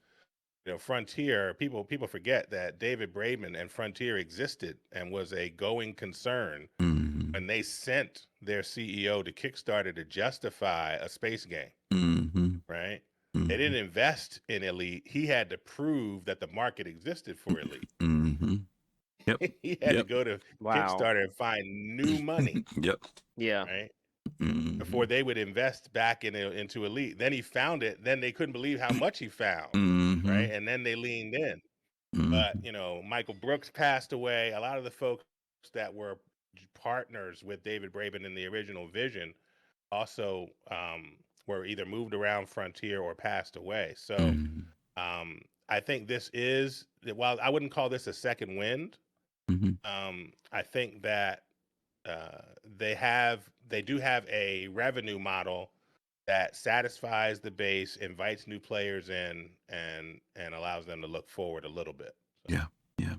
you know, Frontier, people forget that David Braben and Frontier existed and was a going concern when they sent their CEO to Kickstarter to justify a space game, right? They didn't invest in Elite. He had to prove that the market existed for Elite. Yep. He had to go to Kickstarter and find new money. Yeah. Right. Before they would invest back into Elite. Then he found it. Then they couldn't believe how much he found. Right. And then they leaned in. But, you know, Michael Brooks passed away. A lot of the folks that were partners with David Braben in the original vision also were either moved around Frontier or passed away. So I think this is, while I wouldn't call this a second wind, I think that they do have a revenue model that satisfies the base, invites new players in, and allows them to look forward a little bit. So. Yeah.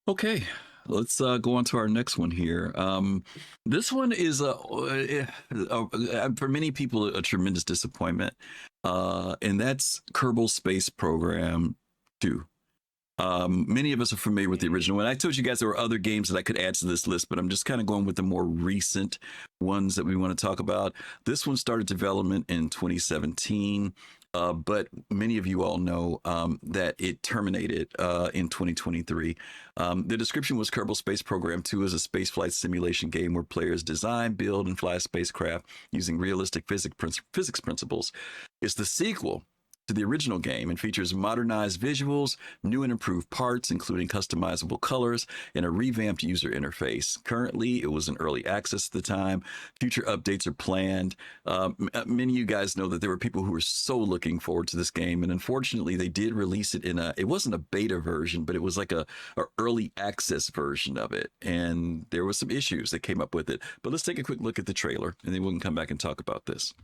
Okay, let's go on to our next one here. This one is for many people a tremendous disappointment, and that's Kerbal Space Program 2. Many of us are familiar with the original one. I told you guys there were other games that I could add to this list, but I'm just kind of going with the more recent ones that we want to talk about. This one started development in 2017, but many of you all know that it terminated in 2023. The description was Kerbal Space Program 2 is a spaceflight simulation game where players design, build, and fly spacecraft using realistic physics principles. It's the sequel to the original game and features modernized visuals, new and improved parts, including customizable colors, and a revamped user interface. Currently, it was in early access at the time. Future updates are planned. Many of you guys know that there were people who were so looking forward to this game, and unfortunately, they did release it it wasn't a beta version, but it was like a early access version of it, and there was some issues that came up with it. But let's take a quick look at the trailer, and then we can come back and talk about this.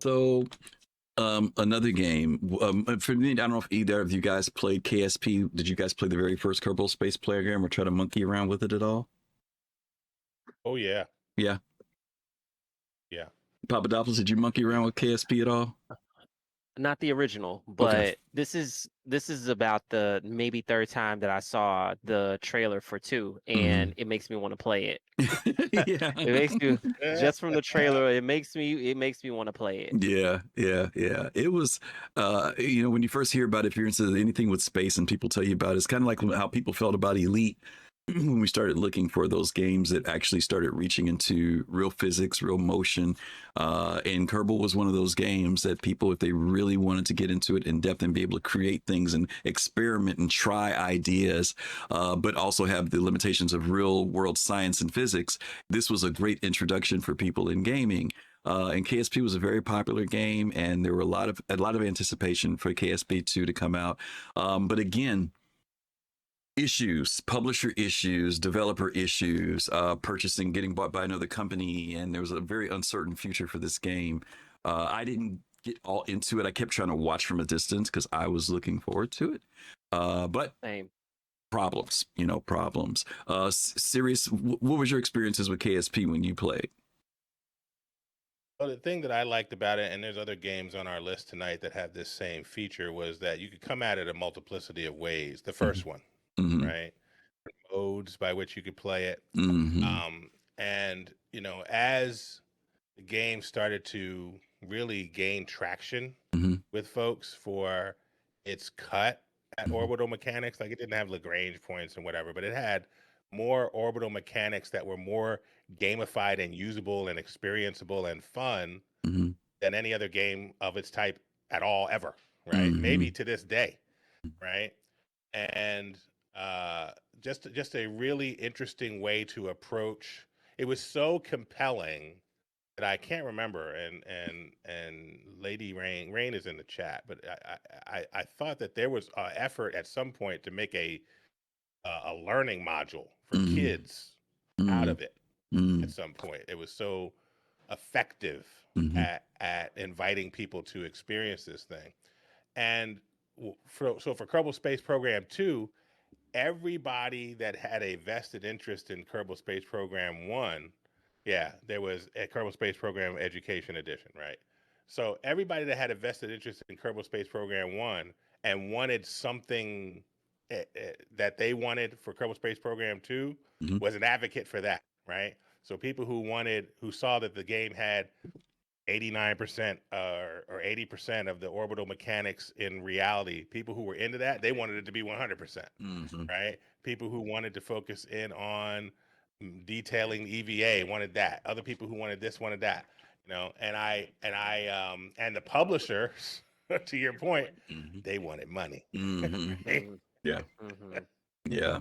So, another game. For me, I don't know if either of you guys played KSP. Did you guys play the very first Kerbal Space Program or try to monkey around with it at all? Oh yeah, Yeah. yeah. Pappadopolis, did you monkey around with KSP at all? Not the original, Okay. but this is about the maybe third time that I saw the trailer for 2, and it makes me want to play it. Yeah. It makes me just from the trailer, it makes me want to play it. Yeah. It was, when you first hear about it, if you're into anything with space and people tell you about it, it's kind of like how people felt about Elite when we started looking for those games that actually started reaching into real physics, real motion. And Kerbal was one of those games that people, if they really wanted to get into it in depth and be able to create things and experiment and try ideas, but also have the limitations of real world science and physics, this was a great introduction for people in gaming. And KSP was a very popular game, and there were a lot of anticipation for KSP 2 to come out. But again, issues, publisher issues, developer issues, purchasing, getting bought by another company, and there was a very uncertain future for this game. I didn't get all into it. I kept trying to watch from a distance because I was looking forward to it. But Same. problems. Serious, what was your experiences with KSP when you played? Well, the thing that I liked about it, and there's other games on our list tonight that have this same feature, was that you could come at it a multiplicity of ways. The first one, right? Modes by which you could play it. And, as the game started to really gain traction with folks for its cut at orbital mechanics, like it didn't have Lagrange points and whatever, but it had more orbital mechanics that were more gamified and usable and experienceable and fun than any other game of its type at all ever, right? Maybe to this day, right? And just a really interesting way to approach. It was so compelling that I can't remember. And Lady Rain is in the chat, but I thought that there was an effort at some point to make a learning module for kids out of it. At some point, it was so effective at inviting people to experience this thing. And for Kerbal Space Program 2, everybody that had a vested interest in Kerbal Space Program 1, there was a Kerbal Space Program Education Edition, right? So everybody that had a vested interest in Kerbal Space Program 1 and wanted something that they wanted for Kerbal Space Program 2 was an advocate for that, right? So people who saw that the game had 89% or 80% of the orbital mechanics in reality, people who were into that, they wanted it to be 100%, right? People who wanted to focus in on detailing EVA wanted that. Other people who wanted this wanted that, and the publishers, to your point, they wanted money. Yeah.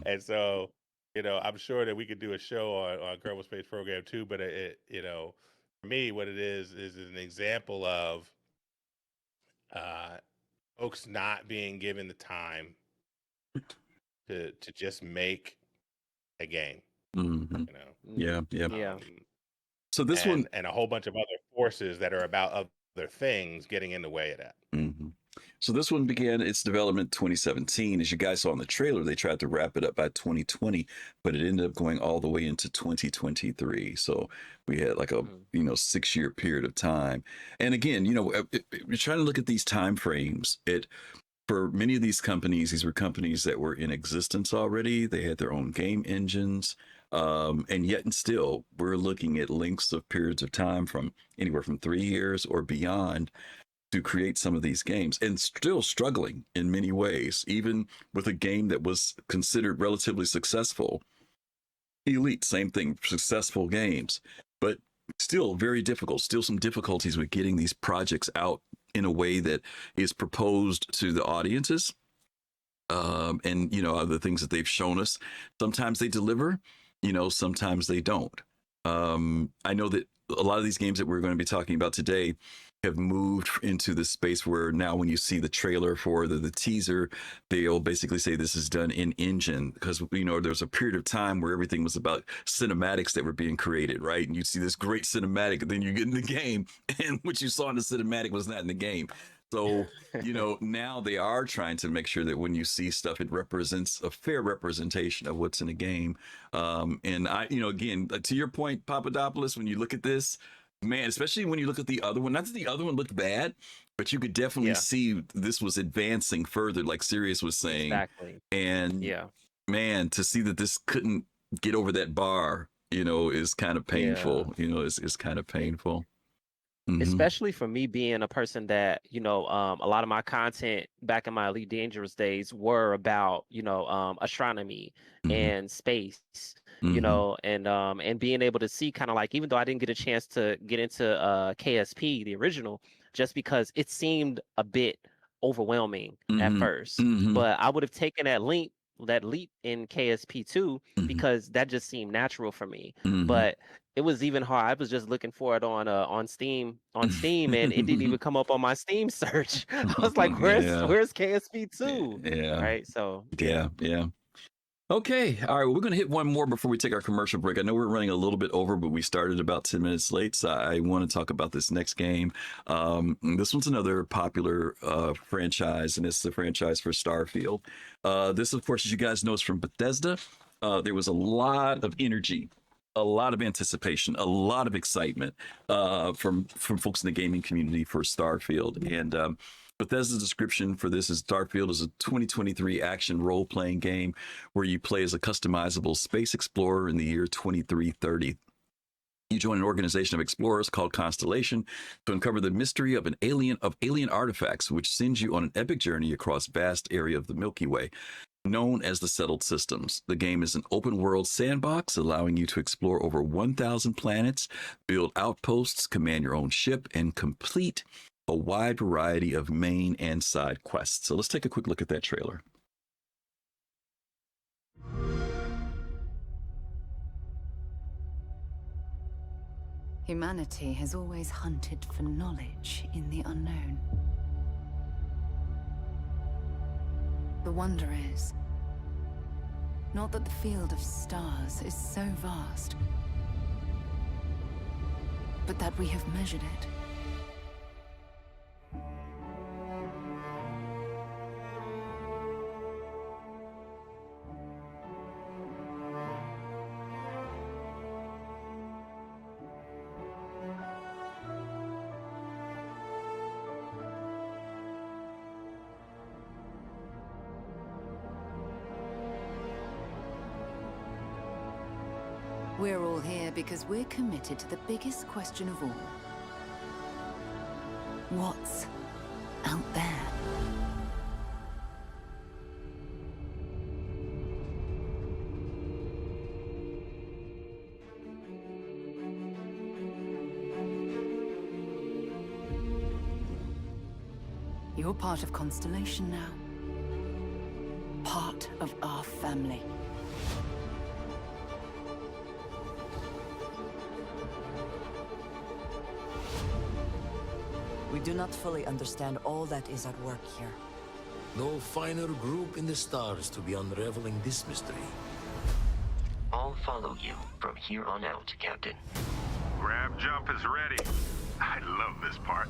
And so, I'm sure that we could do a show on Kerbal Space Program 2, but for me, what it is an example of folks not being given the time to just make a game. Yeah. So this and, one and a whole bunch of other forces that are about other things getting in the way of that. So this one began its development 2017. As you guys saw in the trailer, they tried to wrap it up by 2020, but it ended up going all the way into 2023. So we had like a 6-year period of time. And again, you're trying to look at these time frames. For many of these companies, these were companies that were in existence already. They had their own game engines. And yet and still, we're looking at lengths of periods of time from anywhere from 3 years or beyond to create some of these games, and still struggling in many ways, even with a game that was considered relatively successful. Elite, same thing, successful games, but still very difficult, still some difficulties with getting these projects out in a way that is proposed to the audiences. And, the things that they've shown us, sometimes they deliver, sometimes they don't. I know that a lot of these games that we're going to be talking about today have moved into this space where now when you see the trailer for the teaser, they'll basically say this is done in engine, because there's a period of time where everything was about cinematics that were being created, right? And you see this great cinematic, and then you get in the game and what you saw in the cinematic was not in the game. So, now they are trying to make sure that when you see stuff, it represents a fair representation of what's in a game. And again, to your point, Pappadopolis, when you look at this, man, especially when you look at the other one, not that the other one looked bad, but you could definitely see this was advancing further, like Sirius was saying. Exactly. And man, to see that this couldn't get over that bar, is kind of painful. Is kind of painful. Mm-hmm. Especially for me being a person that, a lot of my content back in my Elite Dangerous days were about, astronomy and space, and being able to see kind of like, even though I didn't get a chance to get into KSP, the original, just because it seemed a bit overwhelming at first, but I would have taken that leap in KSP2 because that just seemed natural for me. But it was even hard. I was just looking for it on Steam, and it didn't even come up on my Steam search. I was like, where's KSP2? Yeah. Right. So yeah. Okay. All right. Well, we're going to hit one more before we take our commercial break. I know we're running a little bit over, but we started about 10 minutes late. So I want to talk about this next game. This one's another popular franchise, and it's the franchise for Starfield. This, of course, as you guys know, is from Bethesda. There was a lot of energy, a lot of anticipation, a lot of excitement from folks in the gaming community for Starfield. And Bethesda's description for this is Starfield is a 2023 action role-playing game where you play as a customizable space explorer in the year 2330. You join an organization of explorers called Constellation to uncover the mystery of alien artifacts, which sends you on an epic journey across vast area of the Milky Way, known as the Settled Systems. The game is an open-world sandbox, allowing you to explore over 1,000 planets, build outposts, command your own ship, and complete a wide variety of main and side quests. So let's take a quick look at that trailer. Humanity has always hunted for knowledge in the unknown. The wonder is, not that the field of stars is so vast, but that we have measured it. We're all here because we're committed to the biggest question of all. What's out there? You're part of Constellation now. Part of our family. We do not fully understand all that is at work here. No finer group in the stars to be unraveling this mystery. I'll follow you from here on out, Captain. Grab jump is ready. I love this part.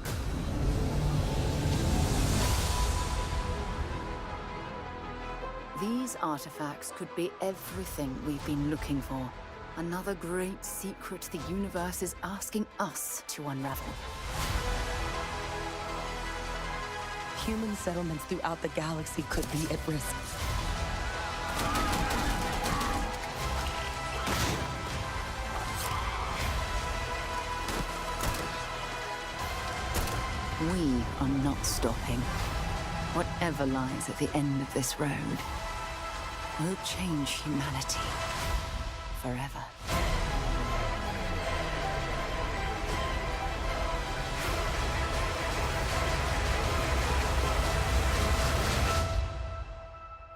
These artifacts could be everything we've been looking for. Another great secret the universe is asking us to unravel. Human settlements throughout the galaxy could be at risk. We are not stopping. Whatever lies at the end of this road will change humanity forever.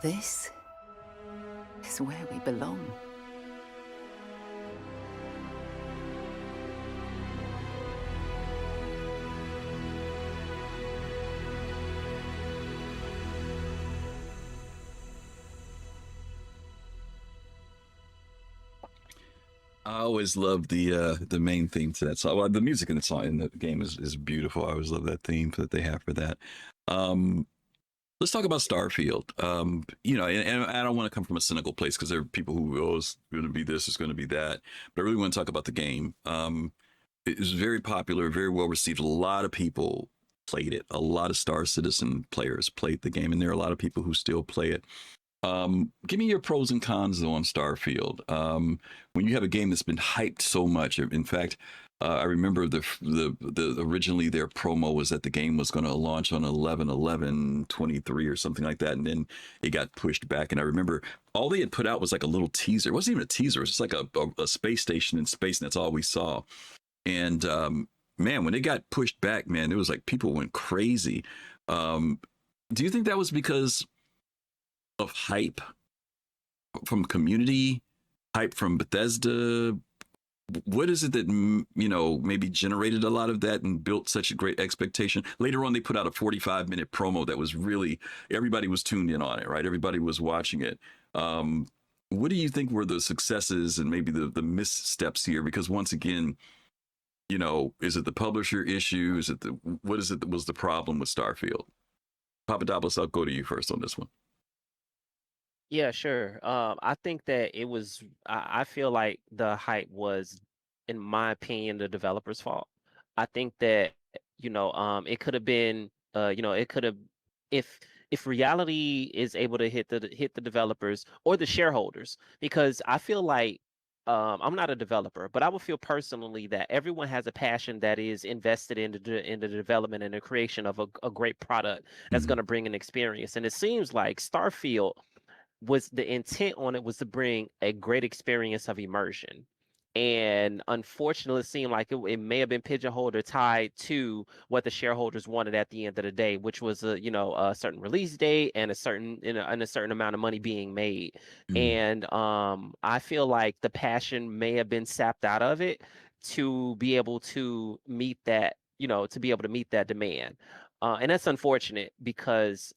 This is where we belong. I always love the main theme to that song. Well, the music in the song in the game is beautiful. I always love that theme that they have for that. Let's talk about Starfield. You know, and I don't want to come from a cynical place because there are people who it's going to be this, it's going to be that. But I really want to talk about the game. It was very popular, very well received. A lot of people played it. A lot of Star Citizen players played the game, and there are a lot of people who still play it. Give me your pros and cons though on Starfield. When you have a game that's been hyped so much, in fact, I remember the originally their promo was that the game was going to launch on 11/11/23 or something like that, and then it got pushed back. And I remember all they had put out was like a little teaser. It wasn't even a teaser. It was just like a space station in space, and that's all we saw. And man, when it got pushed back, man, it was like people went crazy. Do you think that was because of hype from community, hype from Bethesda? What is it that, you know, maybe generated a lot of that and built such a great expectation? Later on, they put out a 45-minute promo that was really, everybody was tuned in on it, right? Everybody was watching it. What do you think were the successes and maybe the missteps here? Because once again, you know, is it the publisher issue? Is it what is it that was the problem with Starfield? Pappadopolis, I'll go to you first on this one. Yeah, sure. I think that it was, I feel like the hype was, in my opinion, the developer's fault. I think that, you know, it could have been, you know, it could have, if reality is able to hit the developers or the shareholders, because I feel like, I'm not a developer, but I would feel personally that everyone has a passion that is invested in the development and the creation of a great product that's going to bring an experience. And it seems like Starfield was, the intent on it was to bring a great experience of immersion. And unfortunately, it seemed like it may have been pigeonholed or tied to what the shareholders wanted at the end of the day, which was a, you know, a certain release date and a certain, you know, and a certain amount of money being made. And I feel like the passion may have been sapped out of it to be able to meet that, you know, to be able to meet that demand. And that's unfortunate because,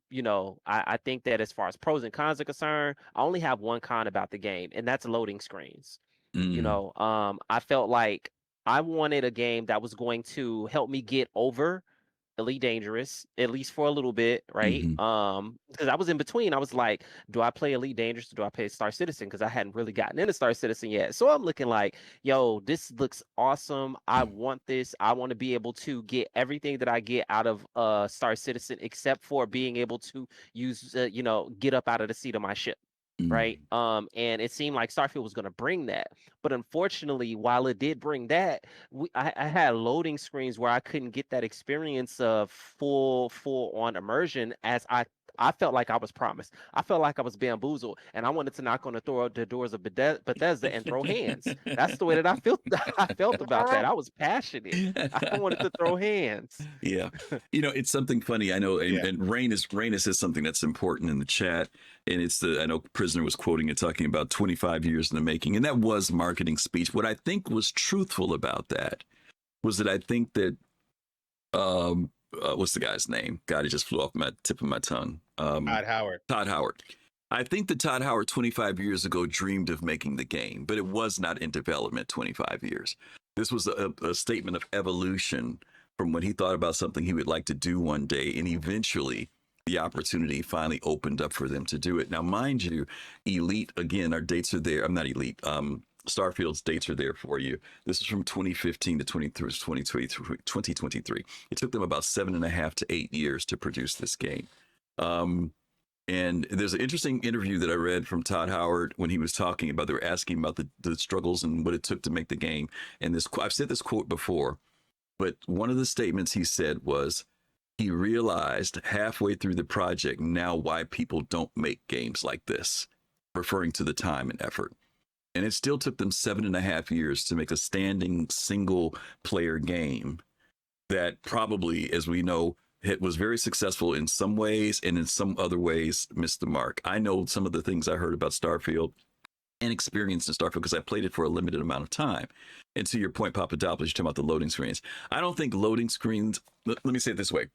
you know, I think that as far as pros and cons are concerned, I only have one con about the game, and that's loading screens. You know, I felt like I wanted a game that was going to help me get over Elite Dangerous, at least for a little bit, right? Because I was in between. I was like, do I play Elite Dangerous or do I play Star Citizen? Because I hadn't really gotten into Star Citizen yet. So I'm looking like, yo, this looks awesome. I want this. I want to be able to get everything that I get out of Star Citizen, except for being able to use, you know, get up out of the seat of my ship. Right. And it seemed like Starfield was going to bring that. But unfortunately, while it did bring that, I had loading screens where I couldn't get that experience of full on immersion as I felt like I was promised. I felt like I was bamboozled, and I wanted to knock on the doors of Bethesda and throw hands. That's the way that I felt. I felt about that. I was passionate. I wanted to throw hands. Yeah, you know, it's something funny. I know, and Rain says something that's important in the chat, and it's I know Prisoner was quoting it, talking about 25 years in the making, and that was marketing speech. What I think was truthful about that was that I think that what's the guy's name? God, it just flew off my tip of my tongue. Todd Howard. Todd Howard. I think that Todd Howard 25 years ago dreamed of making the game, but it was not in development 25 years. This was a statement of evolution from when he thought about something he would like to do one day, and eventually the opportunity finally opened up for them to do it. Now, mind you, Elite, again, our dates are there. I'm not Elite. Starfield's dates are there for you. This is from 2015 to 2023. It took them about 7.5 to 8 years to produce this game. And there's an interesting interview that I read from Todd Howard when he was talking about, they were asking about the struggles and what it took to make the game. And this, I've said this quote before, but one of the statements he said was, he realized halfway through the project now why people don't make games like this, referring to the time and effort. And it still took them 7.5 years to make a standing single player game that probably, as we know, it was very successful in some ways, and in some other ways missed the mark. I know some of the things I heard about Starfield and experienced in Starfield because I played it for a limited amount of time. And to your point, Pappadopolis, you're talking about the loading screens. I don't think loading screens, let me say it this way.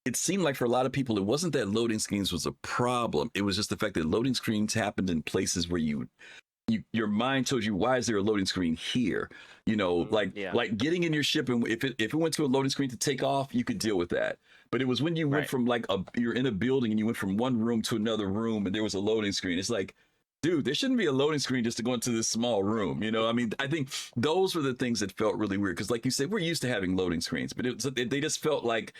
It seemed like for a lot of people, it wasn't that loading screens was a problem. It was just the fact that loading screens happened in places where your mind told you, why is there a loading screen here? You know, like getting in your ship, and if it went to a loading screen to take off, you could deal with that. But it was when you went from you're in a building and you went from one room to another room and there was a loading screen. It's like, dude, there shouldn't be a loading screen just to go into this small room. You know, I mean, I think those were the things that felt really weird because, like you said, we're used to having loading screens, but they just felt like.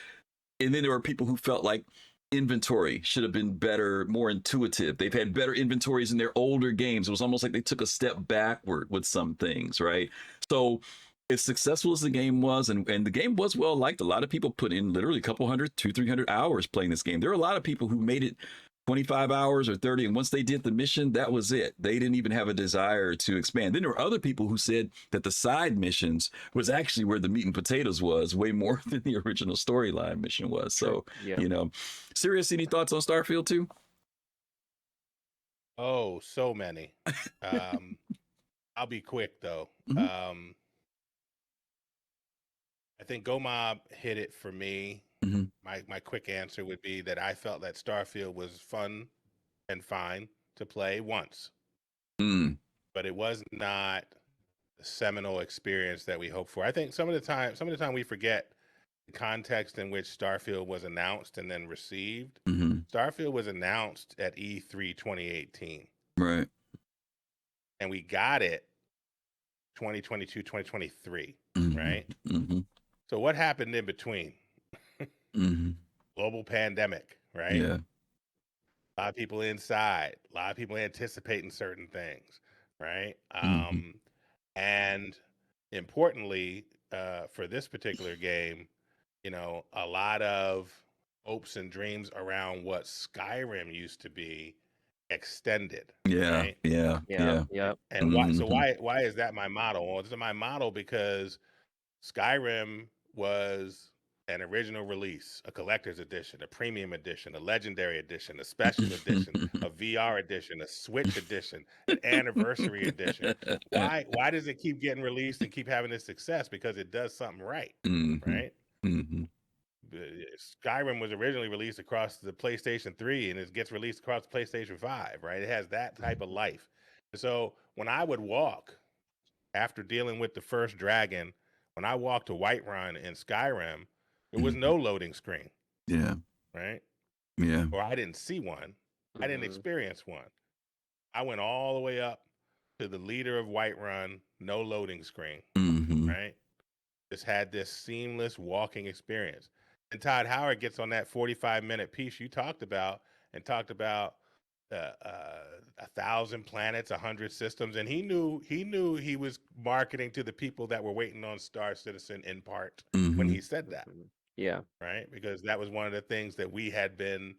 And then there were people who felt like inventory should have been better, more intuitive. They've had better inventories in their older games. It was almost like they took a step backward with some things, right? So as successful as the game was, and the game was well liked, a lot of people put in literally a couple hundred, 200-300 hours playing this game. There are a lot of people who made it 25 hours or 30, and once they did the mission, that was it. They didn't even have a desire to expand. Then there were other people who said that the side missions was actually where the meat and potatoes was, way more than the original storyline mission was. So, you know, Serious, any thoughts on Starfield 2? Oh, so many. I'll be quick though. I think Go Mob hit it for me. My quick answer would be that I felt that Starfield was fun and fine to play once, but it was not the seminal experience that we hoped for. I think some of the time we forget the context in which Starfield was announced and then received. Starfield was announced at E3 2018, right? And we got it 2022, 2023, right? So what happened in between? Global pandemic, right? Yeah. A lot of people inside, a lot of people anticipating certain things, right? And importantly, for this particular game, you know, a lot of hopes and dreams around what Skyrim used to be extended. Right? And why is that my model? Well, it's my model because Skyrim was an original release, a collector's edition, a premium edition, a legendary edition, a special edition, a VR edition, a Switch edition, an anniversary edition. Why does it keep getting released and keep having this success? Because it does something right, right? Skyrim was originally released across the PlayStation 3 and it gets released across the PlayStation 5, right? It has that type of life. So when I would walk after dealing with the first dragon, when I walked to Whiterun in Skyrim, there was no loading screen. Yeah. Right? Yeah. Or I didn't see one. I didn't experience one. I went all the way up to the leader of Whiterun, no loading screen. Right? Just had this seamless walking experience. And Todd Howard gets on that 45-minute piece you talked about and talked about 1,000 planets, 100 systems, and he knew he was marketing to the people that were waiting on Star Citizen in part when he said that. Yeah. Right? Because that was one of the things that we had been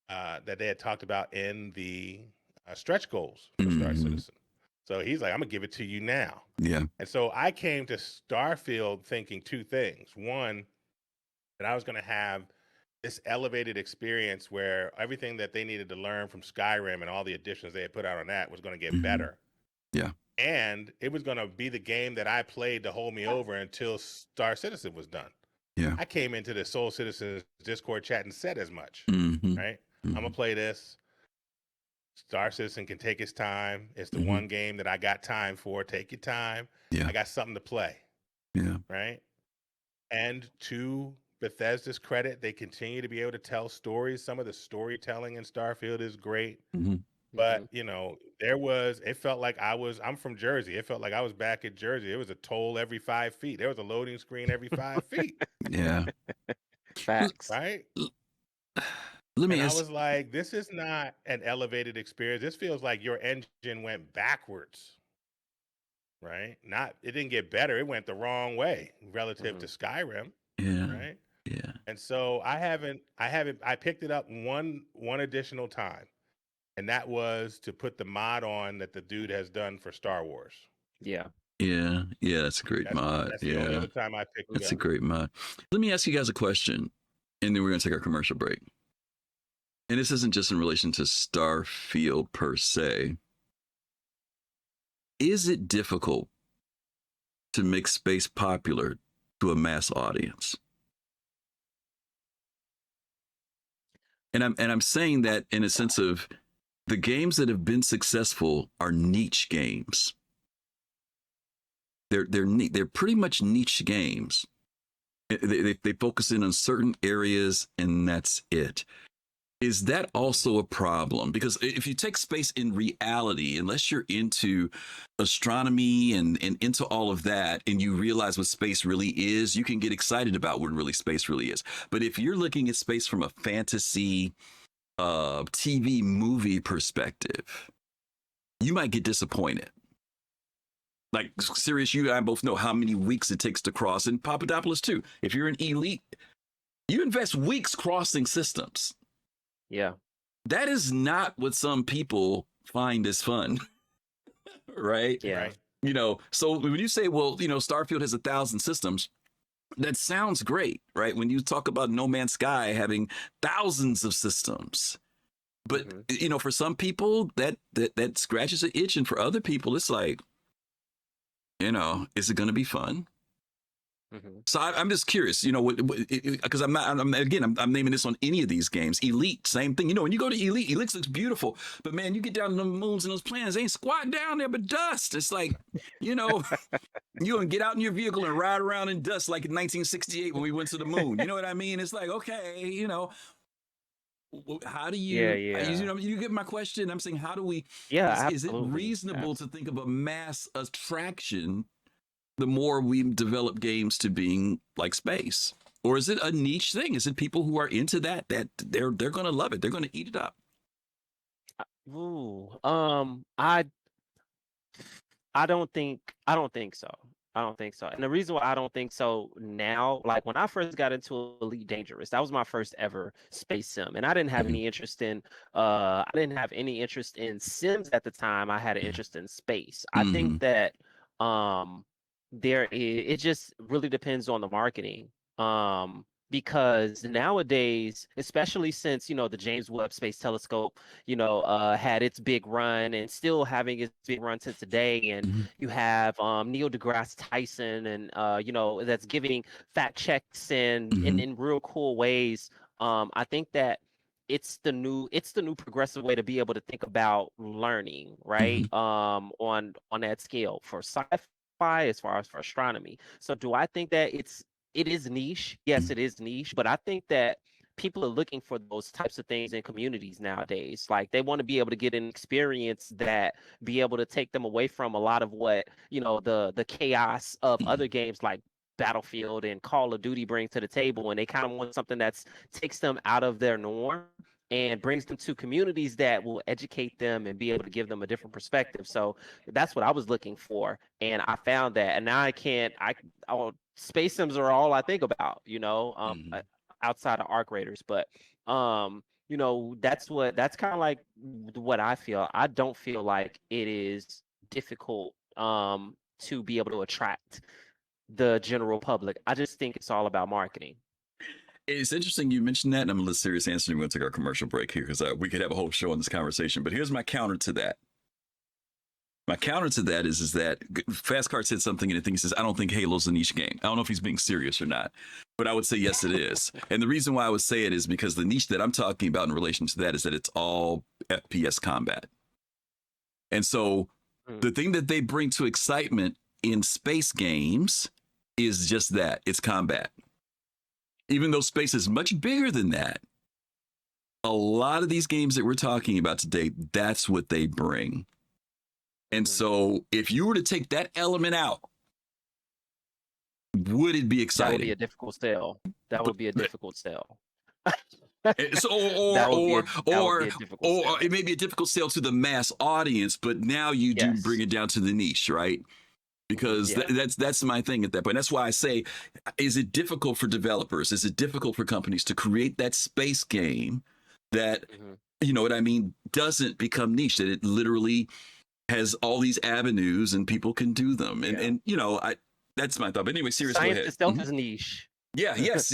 that they had talked about in the stretch goals for Star Citizen. So he's like, I'm gonna give it to you now. Yeah. And so I came to Starfield thinking two things. One, that I was gonna have this elevated experience where everything that they needed to learn from Skyrim and all the additions they had put out on that was going to get better. Yeah. And it was going to be the game that I played to hold me over until Star Citizen was done. Yeah. I came into the Soul Citizens Discord chat and said as much, right? I'm going to play this. Star Citizen can take its time. It's the one game that I got time for. Take your time. Yeah. I got something to play. Yeah. Right? And to Bethesda's credit, they continue to be able to tell stories. Some of the storytelling in Starfield is great. But, you know, it felt like I'm from Jersey. It felt like I was back in Jersey. It was a toll every 5 feet. There was a loading screen every 5 feet. Yeah. Facts. Right? Let me ask. I was like, this is not an elevated experience. This feels like your engine went backwards. Right? It didn't get better. It went the wrong way relative to Skyrim. Yeah. Right? Yeah. And so I picked it up one additional time. And that was to put the mod on that the dude has done for Star Wars. Yeah. Yeah. Yeah. That's a great mod. That's the only other time I picked it up. That's a great mod. Let me ask you guys a question. And then we're going to take our commercial break. And this isn't just in relation to Starfield per se. Is it difficult to make space popular to a mass audience? And I'm saying that in a sense of the games that have been successful are niche games. They're pretty much niche games. They focus in on certain areas and that's it. Is that also a problem? Because if you take space in reality, unless you're into astronomy and into all of that, and you realize what space really is, you can get excited about what really space really is. But if you're looking at space from a fantasy TV movie perspective, you might get disappointed. Like, Sirius, you and I both know how many weeks it takes to cross, and Pappadopolis too. If you're an elite, you invest weeks crossing systems. Yeah. That is not what some people find as fun. Right? Yeah. Right. You know, so when you say, well, you know, Starfield has 1,000 systems, that sounds great, right? When you talk about No Man's Sky having thousands of systems. But, you know, for some people that scratches an itch. And for other people, it's like, you know, is it going to be fun? So I'm just curious, you know, because I'm naming this on any of these games. Elite, same thing. You know, when you go to Elite looks beautiful, but man, you get down to the moons and those planets, they ain't squat down there but dust. It's like, you know, you can get out in your vehicle and ride around in dust like in 1968 when we went to the moon. You know what I mean? It's like, okay, you know, how do you, you know, you get my question. I'm saying, how do we, is it reasonable to think of a mass attraction the more we develop games to being like space? Or is it a niche thing? Is it people who are into that they're going to love it, they're going to eat it up? I don't think so. I don't think so. And the reason why I don't think so now, like when I first got into Elite Dangerous, that was my first ever space sim. And I didn't have any interest in sims at the time. I had an interest in space. I think that it just really depends on the marketing. Because nowadays, especially since, you know, the James Webb Space Telescope, you know, had its big run and still having its big run to today, and you have Neil deGrasse Tyson, and you know, that's giving fact checks and in real cool ways. I think that it's the new progressive way to be able to think about learning, right? On that scale for sci-fi as far as for astronomy. So do I think that it is niche? Yes, it is niche, but I think that people are looking for those types of things in communities nowadays. Like they want to be able to get an experience that be able to take them away from a lot of what, you know, the chaos of other games like Battlefield and Call of Duty bring to the table, and they kind of want something that's takes them out of their norm and brings them to communities that will educate them and be able to give them a different perspective. So that's what I was looking for, and I found that. And now space sims are all I think about, you know, outside of Arc Raiders. But you know, that's kind of like what I feel. I don't feel like it is difficult to be able to attract the general public. I just think it's all about marketing. It's interesting you mentioned that, and I'm a little serious answer. We're going to take our commercial break here because we could have a whole show on this conversation. But here's my counter to that. My counter to that is that Fastcard said something in the thing. He says, I don't think Halo's a niche game. I don't know if he's being serious or not, but I would say, yes, it is. And the reason why I would say it is because the niche that I'm talking about in relation to that is that it's all FPS combat. And so the thing that they bring to excitement in space games is just that, it's combat. Even though space is much bigger than that, a lot of these games that we're talking about today, that's what they bring. And so if you were to take that element out, would it be exciting? That would be a difficult sell. That would be a difficult sell. So, or it may be a difficult sell to the mass audience, but now you do bring it down to the niche, right? Because that's my thing at that point. That's why I say, is it difficult for developers? Is it difficult for companies to create that space game that, you know what I mean, doesn't become niche, that it literally has all these avenues and people can do them. And you know, that's my thought. But anyway, seriously, science itself is niche. Yeah. Yes.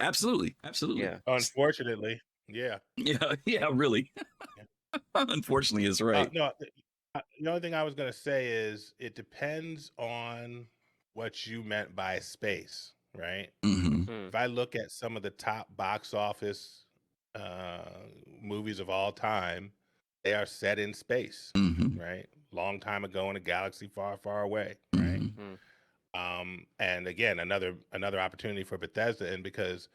Absolutely. Yeah. Unfortunately, yeah. Yeah. Really. Unfortunately, is right. No, the only thing I was going to say is it depends on what you meant by space, right? Mm-hmm. If I look at some of the top box office movies of all time, they are set in space, Mm-hmm. right? Long time ago in a galaxy far, far away, right? And again, another opportunity for Bethesda, and because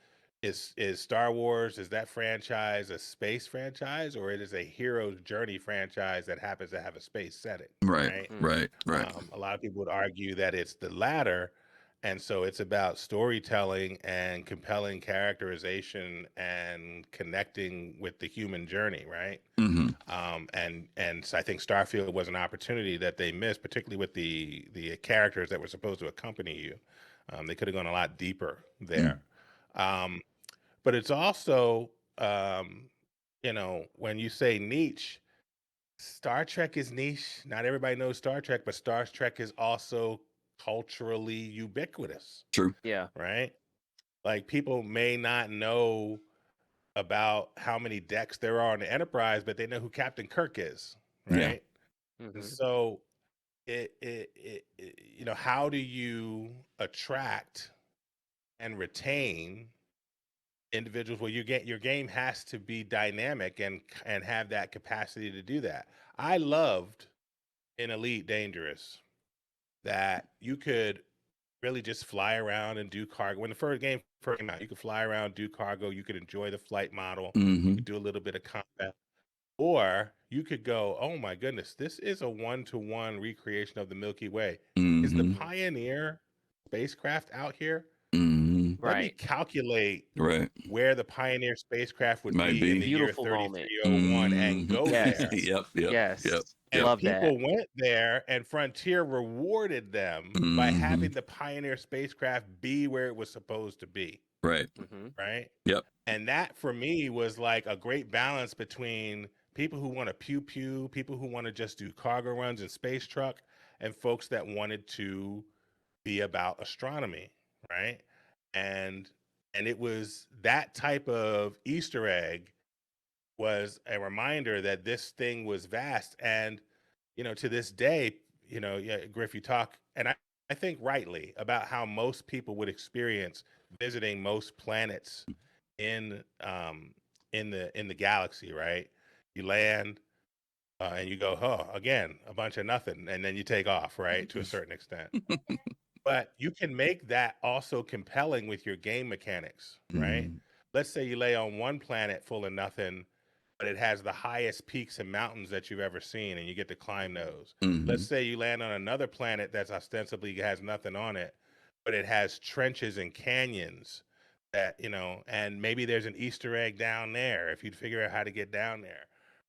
is Star Wars, is that franchise a space franchise, or it is a hero's journey franchise that happens to have a space setting, Right. right? Right. A lot of people would argue that it's the latter, and so it's about storytelling and compelling characterization and connecting with the human journey, right? Mm-hmm. And so I think Starfield was an opportunity that they missed, particularly with the characters that were supposed to accompany you. They could have gone a lot deeper there. But it's also, when you say niche, Star Trek is niche. Not everybody knows Star Trek, but Star Trek is also culturally ubiquitous. True. Yeah. Right? Like people may not know about how many decks there are on the Enterprise, but they know who Captain Kirk is, right? Yeah. And so how do you attract and retain individuals? Well, your game has to be dynamic and have that capacity to do that. I loved in Elite Dangerous that you could really just fly around and do cargo. When the game first came out, you could fly around, do cargo, you could enjoy the flight model, you could do a little bit of combat. Or you could go, oh my goodness, this is a one-to-one recreation of the Milky Way. Is the Pioneer spacecraft out here? Let me calculate where the Pioneer spacecraft would be in the year 3301 and go there. Yep. And Love people that. went there, and Frontier rewarded them by having the Pioneer spacecraft be where it was supposed to be. Right. Right. Yep. And that for me was like a great balance between people who want to pew pew, people who want to just do cargo runs and space truck, and folks that wanted to be about astronomy. Right. And it was that type of Easter egg was a reminder that this thing was vast. And, to this day, Griff, you talk, and I think rightly, about how most people would experience visiting most planets in the galaxy, right? You land and you go, oh, again, a bunch of nothing, and then you take off, right? To a certain extent. But you can make that also compelling with your game mechanics, right? Let's say you lay on one planet full of nothing, but it has the highest peaks and mountains that you've ever seen, and you get to climb those. Let's say you land on another planet that's ostensibly has nothing on it, but it has trenches and canyons that, and maybe there's an Easter egg down there if you'd figure out how to get down there,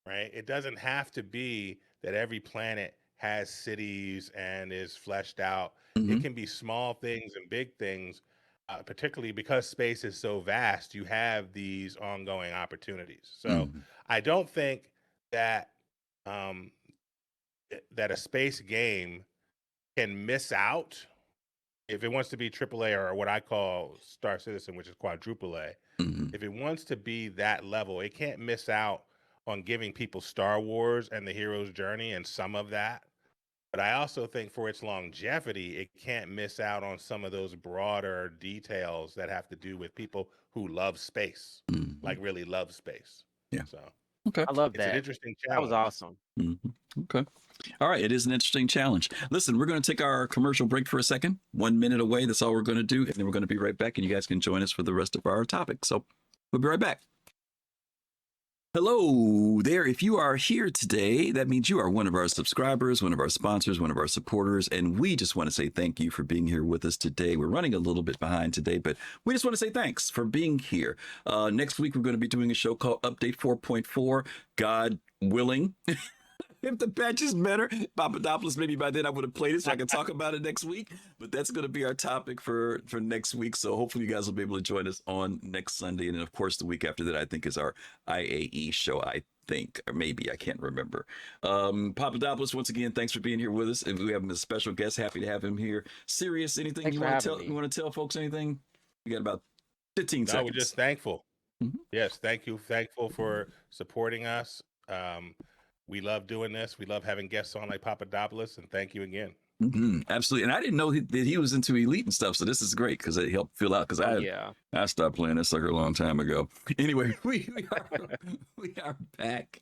right? It doesn't have to be that every planet has cities and is fleshed out. It can be small things and big things, particularly because space is so vast. You have these ongoing opportunities. So I don't think that that a space game can miss out if it wants to be AAA or what I call Star Citizen, which is quadruple A. If it wants to be that level, it can't miss out on giving people Star Wars and the hero's journey and some of that. But I also think for its longevity, it can't miss out on some of those broader details that have to do with people who love space, like really love space. Yeah. So okay, I love it's that. an interesting That challenge. was awesome. Okay. All right. It is an interesting challenge. Listen, we're going to take our commercial break for a second. 1 minute away. That's all we're going to do. And then we're going to be right back. And you guys can join us for the rest of our topic. So we'll be right back. Hello there. If you are here today, that means you are one of our subscribers, one of our sponsors, one of our supporters, and we just want to say thank you for being here with us today. We're running a little bit behind today, but we just want to say thanks for being here. Next week, we're going to be doing a show called Update 4.4, God willing. If the patch is better, Pappadopolis, maybe by then I would have played it so I can talk about it next week. But that's going to be our topic for next week. So hopefully you guys will be able to join us on next Sunday. And then, of course, the week after that, I think, is our IAE show, I think, or maybe, I can't remember. Pappadopolis, once again, thanks for being here with us. And we have a special guest. Happy to have him here. Serious, anything Thanks you for want to having tell? me. You want to tell folks anything? We got about 15 No, seconds. we're just thankful. Mhm. Yes, thank you. Thankful for supporting us. We love doing this. We love having guests on like Pappadopolis, and thank you again. Absolutely. And I didn't know that he was into Elite and stuff. So this is great because it helped fill out. Because I stopped playing this sucker a long time ago. Anyway, we are back.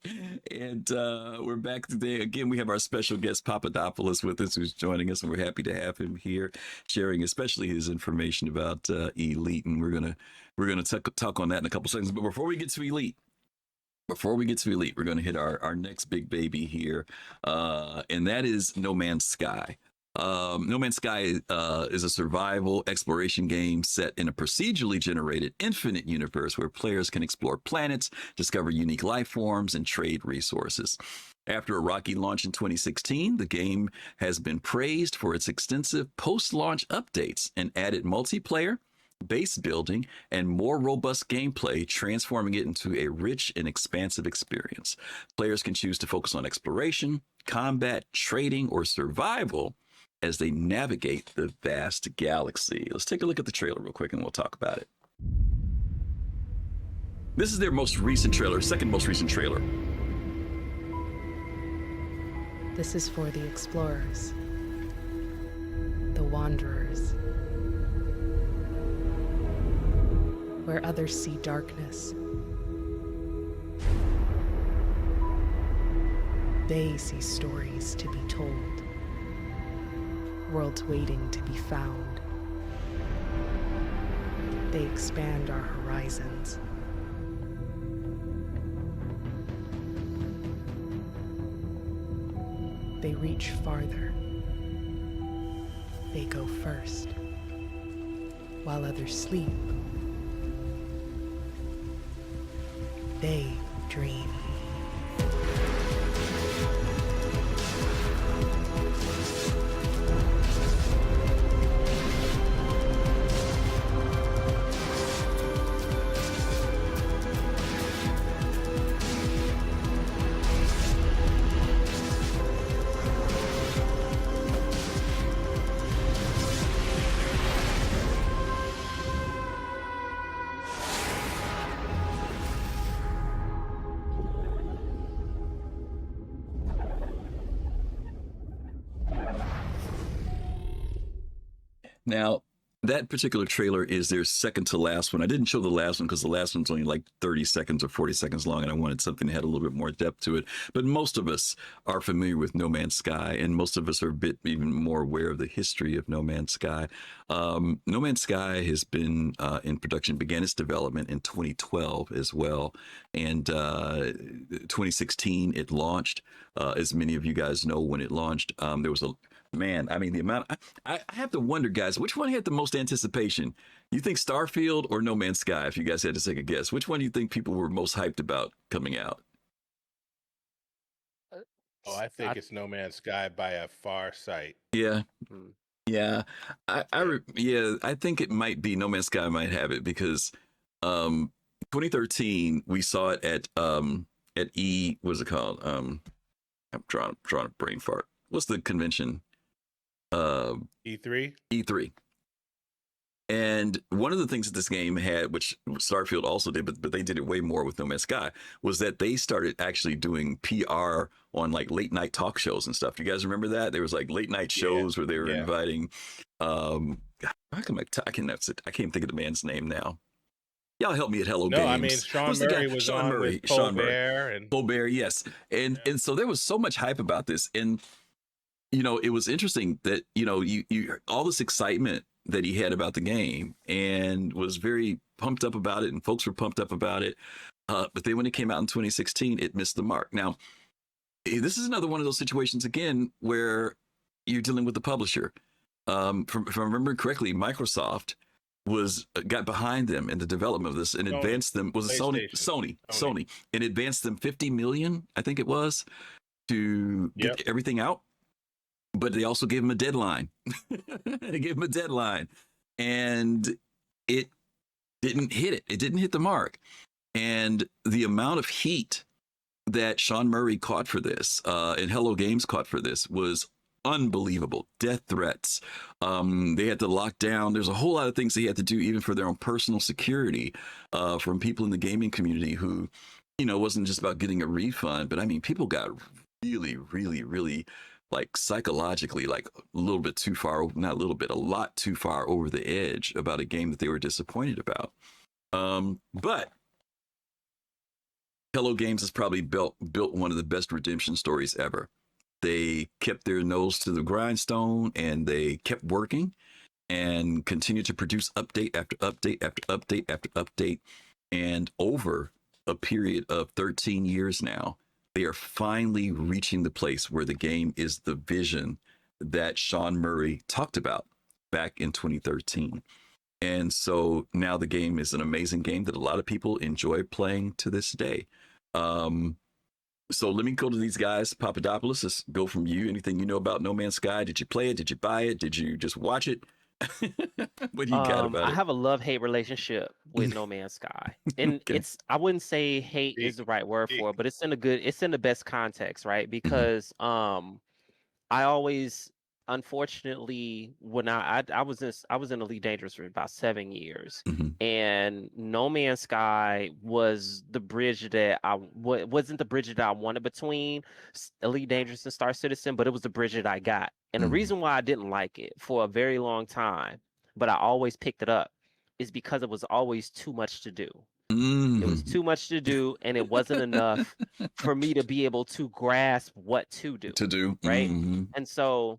And we're back today. Again, we have our special guest, Pappadopolis, with us, who's joining us. And we're happy to have him here, sharing especially his information about Elite. And we're gonna talk on that in a couple seconds. But before we get to Elite, we're going to hit our next big baby here, and that is No Man's Sky. No Man's Sky is a survival exploration game set in a procedurally generated infinite universe where players can explore planets, discover unique life forms, and trade resources. After a rocky launch in 2016, the game has been praised for its extensive post-launch updates and added multiplayer, base building, and more robust gameplay, transforming it into a rich and expansive experience. Players can choose to focus on exploration, combat, trading, or survival as they navigate the vast galaxy. Let's take a look at the trailer real quick and we'll talk about it. This is their most recent trailer, second most recent trailer. This is for the explorers, the wanderers, where others see darkness. They see stories to be told, worlds waiting to be found. They expand our horizons. They reach farther. They go first, while others sleep. They dream. Now, that particular trailer is their second to last one. I didn't show the last one because the last one's only like 30 seconds or 40 seconds long, and I wanted something that had a little bit more depth to it. But most of us are familiar with No Man's Sky, and most of us are a bit even more aware of the history of No Man's Sky. No Man's Sky has been in production, began its development in 2012 as well. And 2016, it launched. As many of you guys know, when it launched, there was the amount, I have to wonder, guys, which one had the most anticipation? You think Starfield or No Man's Sky? If you guys had to take a guess, which one do you think people were most hyped about coming out? Oh, I think it's No Man's Sky by a far sight. Yeah. Yeah. I think it might be No Man's Sky might have it because 2013 we saw it at what's it called? I'm drawing a brain fart. What's the convention? E3. And one of the things that this game had, which Starfield also did, but they did it way more with No Man's Sky, was that they started actually doing PR on like late night talk shows and stuff. You guys remember that? There was like late night shows where they were inviting. How come I can't think of the man's name now? Y'all help me at Hello Games. No, I mean Sean Murray was on with Colbert and Colbert, yes. And so there was so much hype about this, and it was interesting that you all this excitement that he had about the game and was very pumped up about it, and folks were pumped up about it. But then when it came out in 2016, it missed the mark. Now, this is another one of those situations again where you're dealing with the publisher. If I remember correctly, Microsoft got behind them in the development of this and advanced them. Was it Sony and advanced them $50 million, I think it was, to get everything out. But they also gave him a deadline. And it didn't hit it. It didn't hit the mark. And the amount of heat that Sean Murray caught for this and Hello Games caught for this was unbelievable. Death threats. They had to lock down. There's a whole lot of things they had to do, even for their own personal security, from people in the gaming community who, it wasn't just about getting a refund, but I mean, people got really, really, really like psychologically, like a little bit too far, not a little bit, a lot too far over the edge about a game that they were disappointed about. But Hello Games has probably built one of the best redemption stories ever. They kept their nose to the grindstone and they kept working and continued to produce update after update after update after update. And over a period of 13 years now, they are finally reaching the place where the game is the vision that Sean Murray talked about back in 2013. And so now the game is an amazing game that a lot of people enjoy playing to this day. So let me go to these guys. Pappadopolis, let's go from you. Anything you know about No Man's Sky? Did you play it? Did you buy it? Did you just watch it? What do you got about I it? have a love-hate relationship with No Man's Sky. And Okay. I wouldn't say hate is the right word for it, but it's in the best context, right? Because I always, unfortunately, when I was in Elite Dangerous for about 7 years, and No Man's Sky was the bridge that wasn't the bridge that I wanted between Elite Dangerous and Star Citizen, but it was the bridge that I got. And the reason why I didn't like it for a very long time, but I always picked it up, is because it was always too much to do. It was too much to do, and it wasn't enough for me to be able to grasp what to do. Right? And so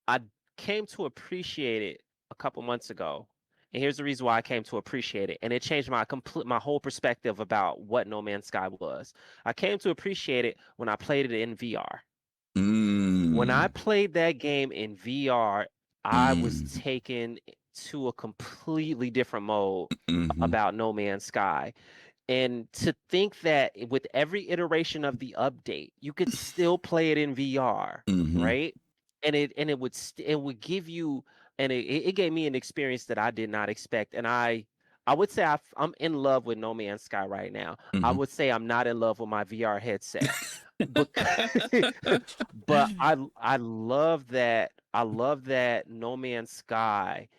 I came to appreciate it a couple months ago. And here's the reason why I came to appreciate it. And it changed my whole perspective about what No Man's Sky was. I came to appreciate it when I played it in VR. When I played that game in VR, I was taken to a completely different mode about No Man's Sky. And to think that with every iteration of the update, you could still play it in VR, right? And it would give you, and it gave me an experience that I did not expect. And I would say I'm in love with No Man's Sky right now. I would say I'm not in love with my VR headset. But but I love that No Man's Sky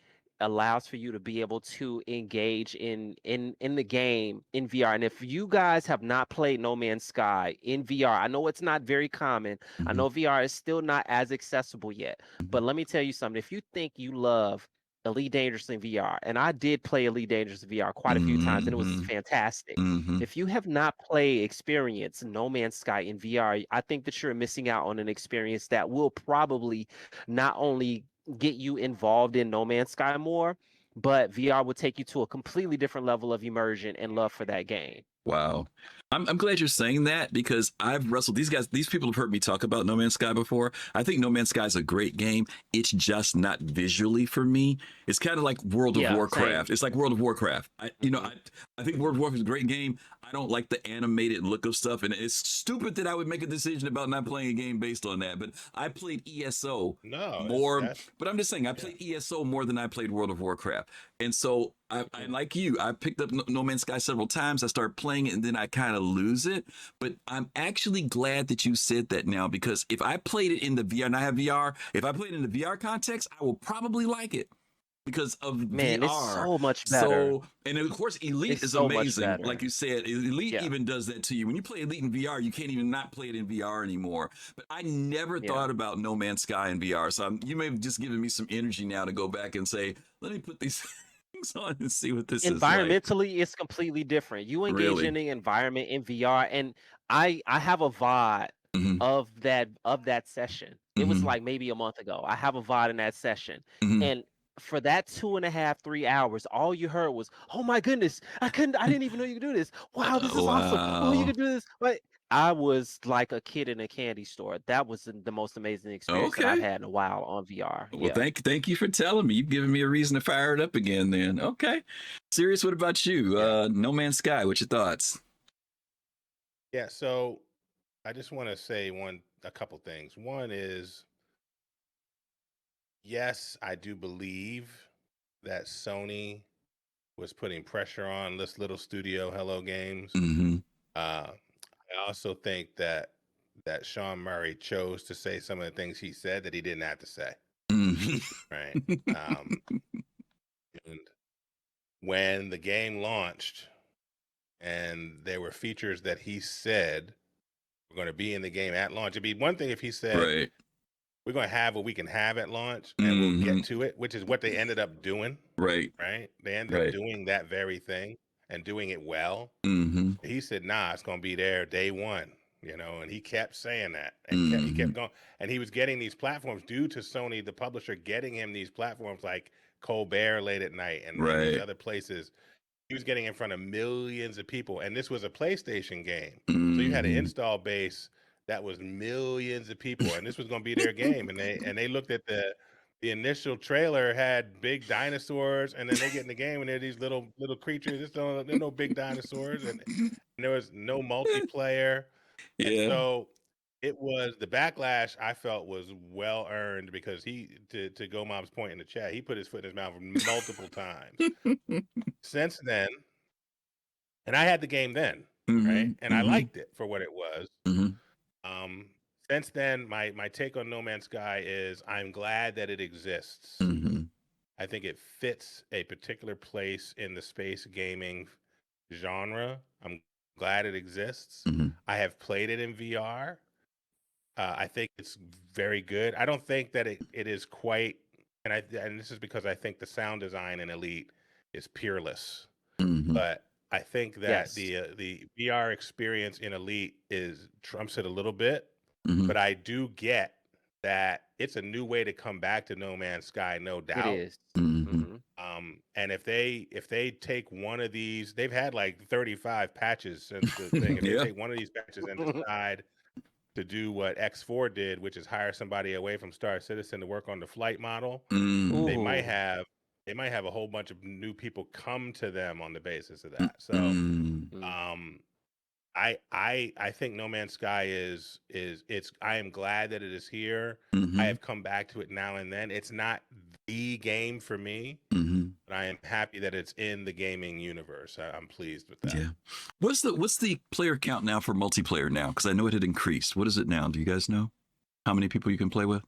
allows for you to be able to engage in the game in VR. And if you guys have not played No Man's Sky in VR, I know it's not very common. I know VR is still not as accessible yet. But let me tell you something. If you think you love Elite Dangerous in VR, and I did play Elite Dangerous in VR quite a few times, and it was fantastic. If you have not experienced No Man's Sky in VR, I think that you're missing out on an experience that will probably not only get you involved in No Man's Sky more, but VR will take you to a completely different level of immersion and love for that game. Wow. I'm glad you're saying that, because I've wrestled these people have heard me talk about No Man's Sky before. I think No Man's Sky is a great game. It's just not visually for me. It's kind of like World of Warcraft. It's like World of Warcraft. I think World of Warcraft is a great game. I don't like the animated look of stuff, and it's stupid that I would make a decision about not playing a game based on that. But I played ESO more. But I'm just saying, I played ESO more than I played World of Warcraft. And so I like you, I picked up No Man's Sky several times. I started playing it and then I kind of lose it. But I'm actually glad that you said that now, because if I played it in the VR, and I have VR, if I played it in the VR context, I will probably like it because of VR. It's so much better. So, and of course, Elite is so amazing. Like you said, Elite even does that to you. When you play Elite in VR, you can't even not play it in VR anymore. But I never thought about No Man's Sky in VR. So you may have just given me some energy now to go back and say, let me put these on and see what this is like. Environmentally, it's completely different. You engage in the environment in VR, and I have a VOD of that session. It was like maybe a month ago. I have a VOD in that session, and for that 2.5, 3 hours, all you heard was, "Oh my goodness, I didn't even know you could do this. Wow, this is awesome. Oh, you could do this." But I was like a kid in a candy store. That was the most amazing experience that I've had in a while on VR. Well, thank you for telling me. You've given me a reason to fire it up again then. Okay. Serious, what about you? No Man's Sky, what's your thoughts? Yeah, so I just want to say a couple things. One is, yes, I do believe that Sony was putting pressure on this little studio, Hello Games. I also think that that Sean Murray chose to say some of the things he said that he didn't have to say. Right. And when the game launched and there were features that he said were going to be in the game at launch, it'd be one thing if he said, right. we're going to have what we can have at launch and we'll get to it, which is what they ended up doing. Right. Right. They ended up doing that very thing and doing it well. He said, nah, it's going to be there day one, you know, and he kept saying that and he kept going. And he was getting these platforms due to Sony, the publisher, getting him these platforms like Colbert late at night and these other places. He was getting in front of millions of people. And this was a PlayStation game. So you had an install base that was millions of people, and this was going to be their game. And they looked at the initial trailer had big dinosaurs, and then they get in the game and they're these little creatures. There's no big dinosaurs, and there was no multiplayer. Yeah. And so it was the backlash I felt was well earned because to Go Mom's point in the chat, he put his foot in his mouth multiple times. Since then, and I had the game then, right? And I liked it for what it was. Since then, my take on No Man's Sky is I'm glad that it exists. I think it fits a particular place in the space gaming genre. I'm glad it exists. I have played it in VR. I think it's very good. I don't think that it is quite, and this is because I think the sound design in Elite is peerless. But I think that the VR experience in Elite trumps it a little bit. But I do get that it's a new way to come back to No Man's Sky, no doubt. It is. And if they take one of these, they've had like 35 patches since the thing. If they take one of these patches and decide to do what X4 did, which is hire somebody away from Star Citizen to work on the flight model, they might have a whole bunch of new people come to them on the basis of that. So I think No Man's Sky is I am glad that it is here. I have come back to it now and then. It's not the game for me, but I am happy that it's in the gaming universe. I'm pleased with that. Yeah. What's the player count now for multiplayer now? Because I know it had increased. What is it now? Do you guys know how many people you can play with?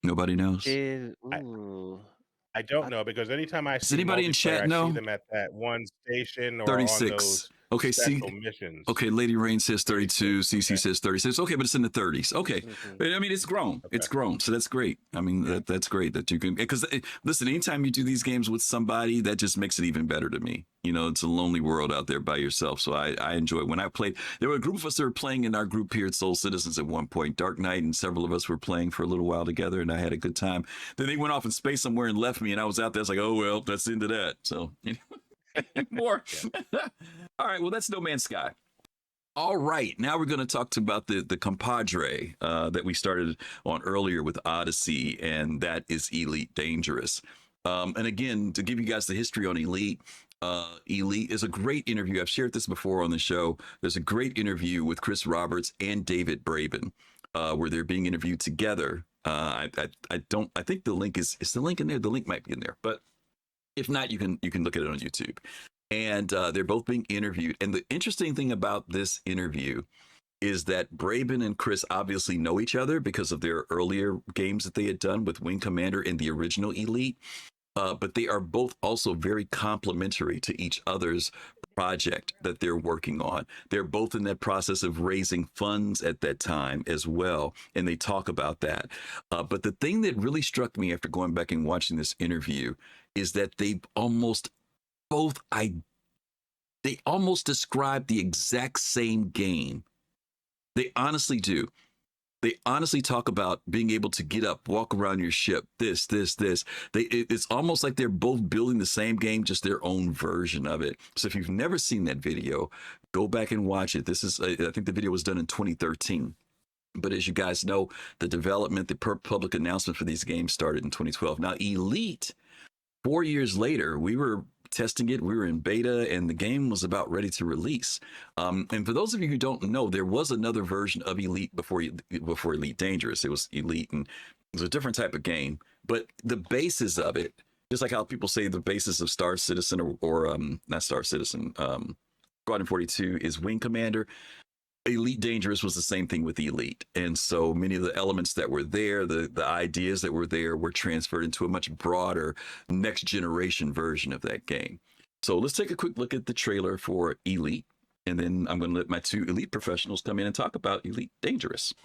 Nobody knows. I don't know because anytime I see anybody in chat know? I see them at that one station or 36. on those okay, special missions. Okay, Lady Rain says 32, CC says 36. Okay, but it's in the 30s. Okay. I mean, it's grown. Okay. It's grown. So that's great. I mean, that's great that you can, because listen, anytime you do these games with somebody, that just makes it even better to me. You know, it's a lonely world out there by yourself. So I enjoy it. When I played, there were a group of us that were playing in our group here at Soul Citizens at one point, Dark Knight, and several of us were playing for a little while together, and I had a good time. Then they went off in space somewhere and left me, and I was out there. I was like, oh, well, that's the end of that. So, you know, more. All right. Well, that's No Man's Sky. All right. Now we're going to talk about the compadre that we started on earlier with Odyssey, and that is Elite Dangerous. And again, to give you guys the history on Elite, Elite is a great interview. I've shared this before on the show. There's a great interview with Chris Roberts and David Braben, where they're being interviewed together. I think the link is the link in there. The link might be in there, but if not, you can look at it on YouTube. And they're both being interviewed. And the interesting thing about this interview is that Braben and Chris obviously know each other because of their earlier games that they had done with Wing Commander and the original Elite. But they are both also very complementary to each other's project that they're working on. They're both in that process of raising funds at that time as well, and they talk about that. But the thing that really struck me after going back and watching this interview is that they almost describe the exact same game. They honestly do. They honestly talk about being able to get up, walk around your ship, this. It's almost like they're both building the same game, just their own version of it. So if you've never seen that video, go back and watch it. This is, I think the video was done in 2013. But as you guys know, the development, the public announcement for these games started in 2012. Now, Elite, 4 years later, we were testing it. We were in beta, and the game was about ready to release. And for those of you who don't know, there was another version of Elite before Elite Dangerous. It was Elite, and it was a different type of game. But the basis of it, just like how people say the basis of Star Citizen or not Star Citizen, Squadron 42 is Wing Commander. Elite Dangerous was the same thing with Elite. And so many of the elements that were there, the ideas that were there, were transferred into a much broader next generation version of that game. So let's take a quick look at the trailer for Elite. And then I'm going to let my two Elite professionals come in and talk about Elite Dangerous.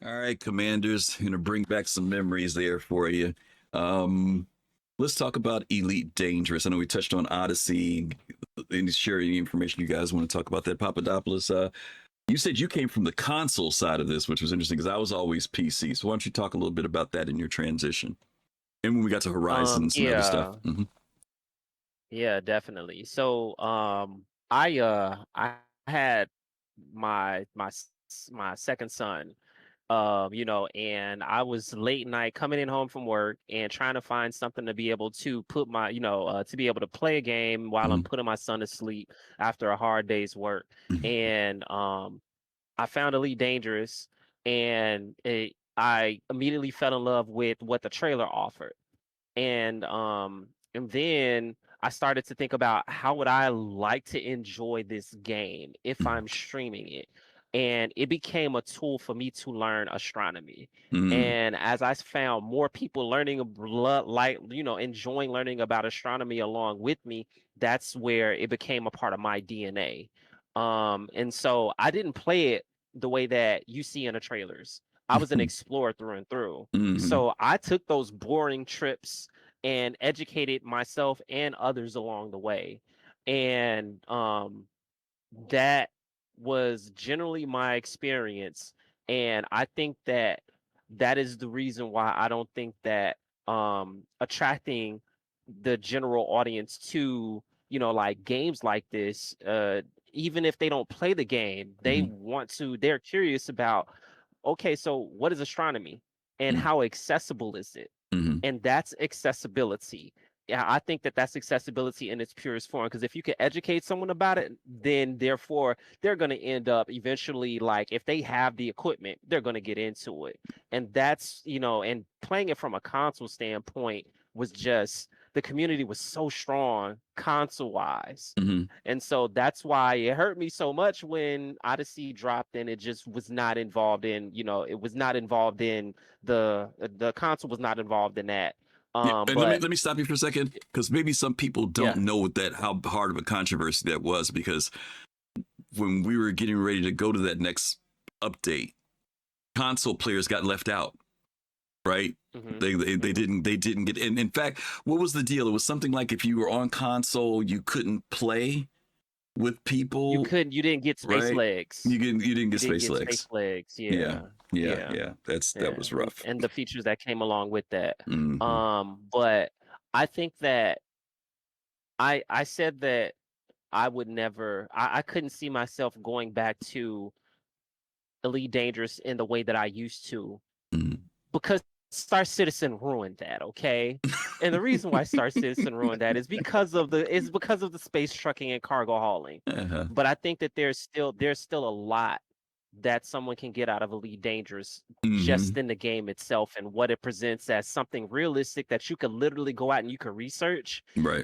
All right, Commanders, going to bring back some memories there for you. Let's talk about Elite Dangerous. I know we touched on Odyssey. Any share any information you guys want to talk about that, Pappadopolis? You said you came from the console side of this, which was interesting because I was always PC. So why don't you talk a little bit about that in your transition? And when we got to Horizons and other stuff. Mm-hmm. Yeah, definitely. So I had my second son, and I was late night coming in home from work and trying to find something to be able to put my, to be able to play a game while I'm putting my son to sleep after a hard day's work. And I found Elite Dangerous, and I immediately fell in love with what the trailer offered. And then I started to think about how would I like to enjoy this game if I'm streaming it. And it became a tool for me to learn astronomy. And as I found more people learning enjoying learning about astronomy along with me, that's where it became a part of my DNA. And so I didn't play it the way that you see in the trailers. I was an explorer through and through. So I took those boring trips and educated myself and others along the way. And that was generally my experience. And I think that that is the reason why I don't think that attracting the general audience to, like games like this, even if they don't play the game, they're curious about, okay, so what is astronomy and how accessible is it? And that's accessibility. Yeah, I think that that's accessibility in its purest form, because if you can educate someone about it, then therefore they're going to end up eventually, like if they have the equipment, they're going to get into it. And that's, and playing it from a console standpoint was just, the community was so strong console wise. And so that's why it hurt me so much when Odyssey dropped and it just was not involved in, it was not involved in the console was not involved in that. And But let me stop you for a second, because maybe some people don't know how hard of a controversy that was, because when we were getting ready to go to that next update, console players got left out. Right? They didn't get. And in fact, what was the deal? It was something like if you were on console, you couldn't play with people. You couldn't. You didn't get space legs. You didn't get space legs. Space legs. Yeah. That was rough. And the features that came along with that. Mm-hmm. But I think that I said that I would never. I couldn't see myself going back to Elite Dangerous in the way that I used to, because Star Citizen ruined that, okay? And the reason why Star Citizen ruined that is because of the space trucking and cargo hauling. But I think that there's still a lot that someone can get out of Elite Dangerous just in the game itself, and what it presents as something realistic that you can literally go out and you can research,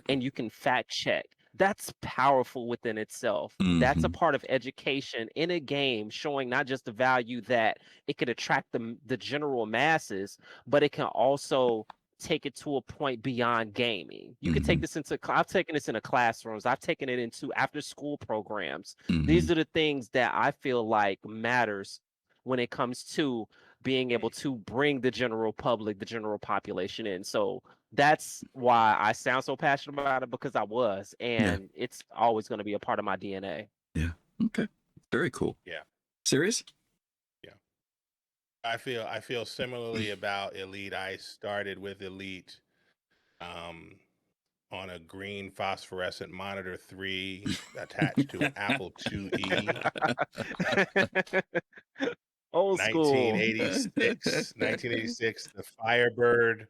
and you can fact check. That's powerful within itself. That's a part of education in a game, showing not just the value that it could attract the general masses, but it can also take it to a point beyond gaming. You can take this into, I've taken this into classrooms, I've taken it into after school programs. These are the things that I feel like matters when it comes to being able to bring the general public, the general population in. So that's why I sound so passionate about it, because I was, and it's always going to be a part of my DNA. Yeah. Okay. Very cool. Yeah. Serious? Yeah. I feel similarly about Elite. I started with Elite on a green phosphorescent monitor 3 attached to an Apple IIe. Old school. 1986, the Firebird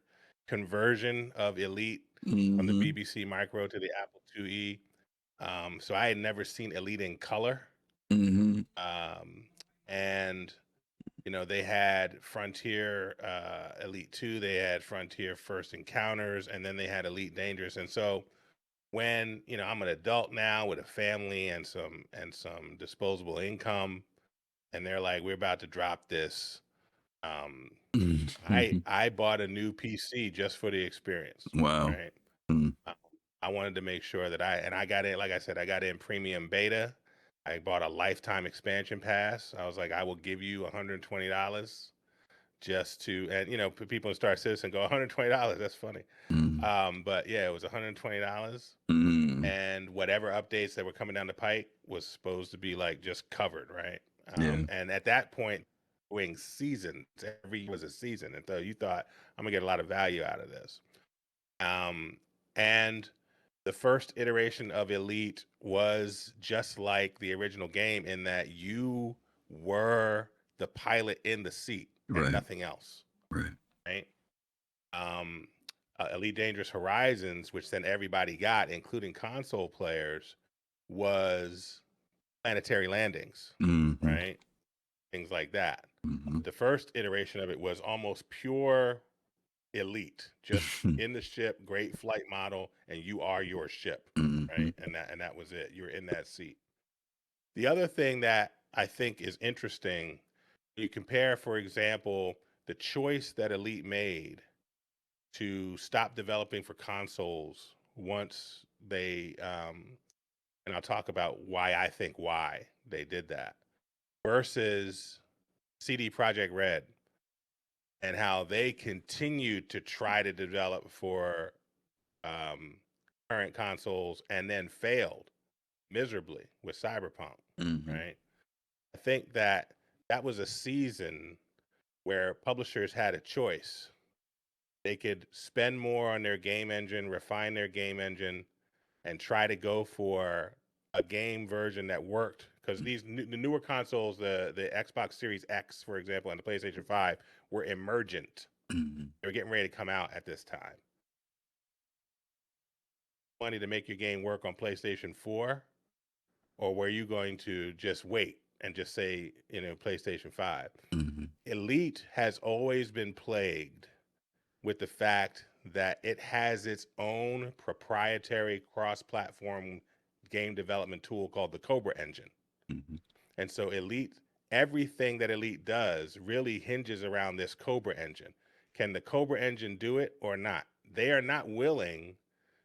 conversion of Elite from the BBC Micro to the Apple IIe. So I had never seen Elite in color. And they had Frontier Elite 2, they had Frontier First Encounters, and then they had Elite Dangerous. And so when I'm an adult now with a family and some disposable income, and they're like, we're about to drop this, I bought a new PC just for the experience. Wow. Right. I wanted to make sure that I got it, like I said, I got in premium beta. I bought a lifetime expansion pass. I was like, I will give you $120 just to, and people in Star Citizen go, $120, that's funny. But yeah, it was $120, and whatever updates that were coming down the pike was supposed to be like just covered, right? And at that point, doing seasons, every year was a season, and so you thought, I'm gonna get a lot of value out of this. And the first iteration of Elite was just like the original game in that you were the pilot in the seat and nothing else. Right. Elite Dangerous Horizons, which then everybody got, including console players, was planetary landings, right? Things like that. The first iteration of it was almost pure Elite, just in the ship, great flight model, and you are your ship, right? And that was it. You're in that seat. The other thing that I think is interesting, you compare, for example, the choice that Elite made to stop developing for consoles once they, and I'll talk about why they did that, versus CD Projekt Red, and how they continued to try to develop for current consoles and then failed miserably with Cyberpunk, right? I think that was a season where publishers had a choice. They could spend more on their game engine, refine their game engine, and try to go for a game version that worked, because the newer consoles, the Xbox Series X, for example, and the PlayStation 5 were emergent. They were getting ready to come out at this time. Money to make your game work on PlayStation 4, or were you going to just wait and just say, PlayStation 5? Elite has always been plagued with the fact that it has its own proprietary cross-platform game development tool called the Cobra Engine. And so Elite, everything that Elite does really hinges around this Cobra Engine. Can the Cobra Engine do it or not? they are not willing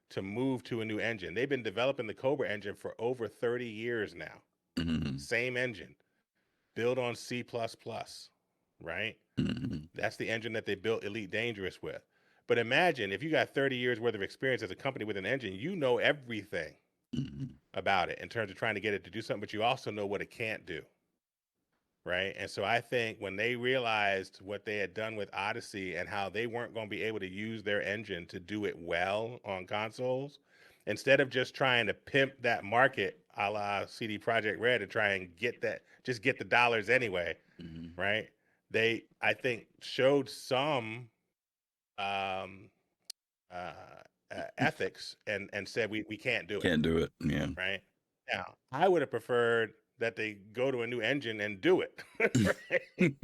to move to a new engine. They've been developing the Cobra engine for over 30 years now. Mm-hmm. Same engine, built on C++, right? Mm-hmm. That's the engine that they built Elite Dangerous with. But imagine if you got 30 years worth of experience as a company with an engine, you know everything about it in terms of trying to get it to do something, but you also know what it can't do. Right. And so I think when they realized what they had done with Odyssey and how they weren't going to be able to use their engine to do it well on consoles, instead of just trying to pimp that market a la CD Projekt Red and try and get that, just get the dollars anyway. Right. They, I think, showed some ethics and said, we can't do it. Can't do it. Yeah. Right. Now, I would have preferred that they go to a new engine and do it. Right?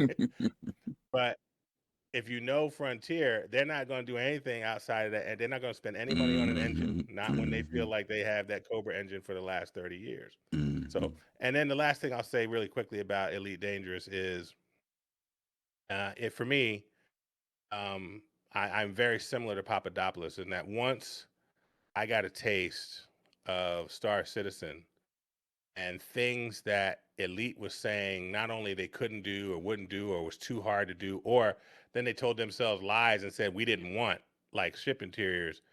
But if you know Frontier, they're not going to do anything outside of that, and they're not going to spend any money on an engine, not when they feel like they have that Cobra engine for the last 30 years. So, and then the last thing I'll say really quickly about Elite Dangerous is, for me, I'm very similar to Pappadopolis in that once I got a taste of Star Citizen and things that Elite was saying not only they couldn't do or wouldn't do or was too hard to do, or then they told themselves lies and said we didn't want, like ship interiors,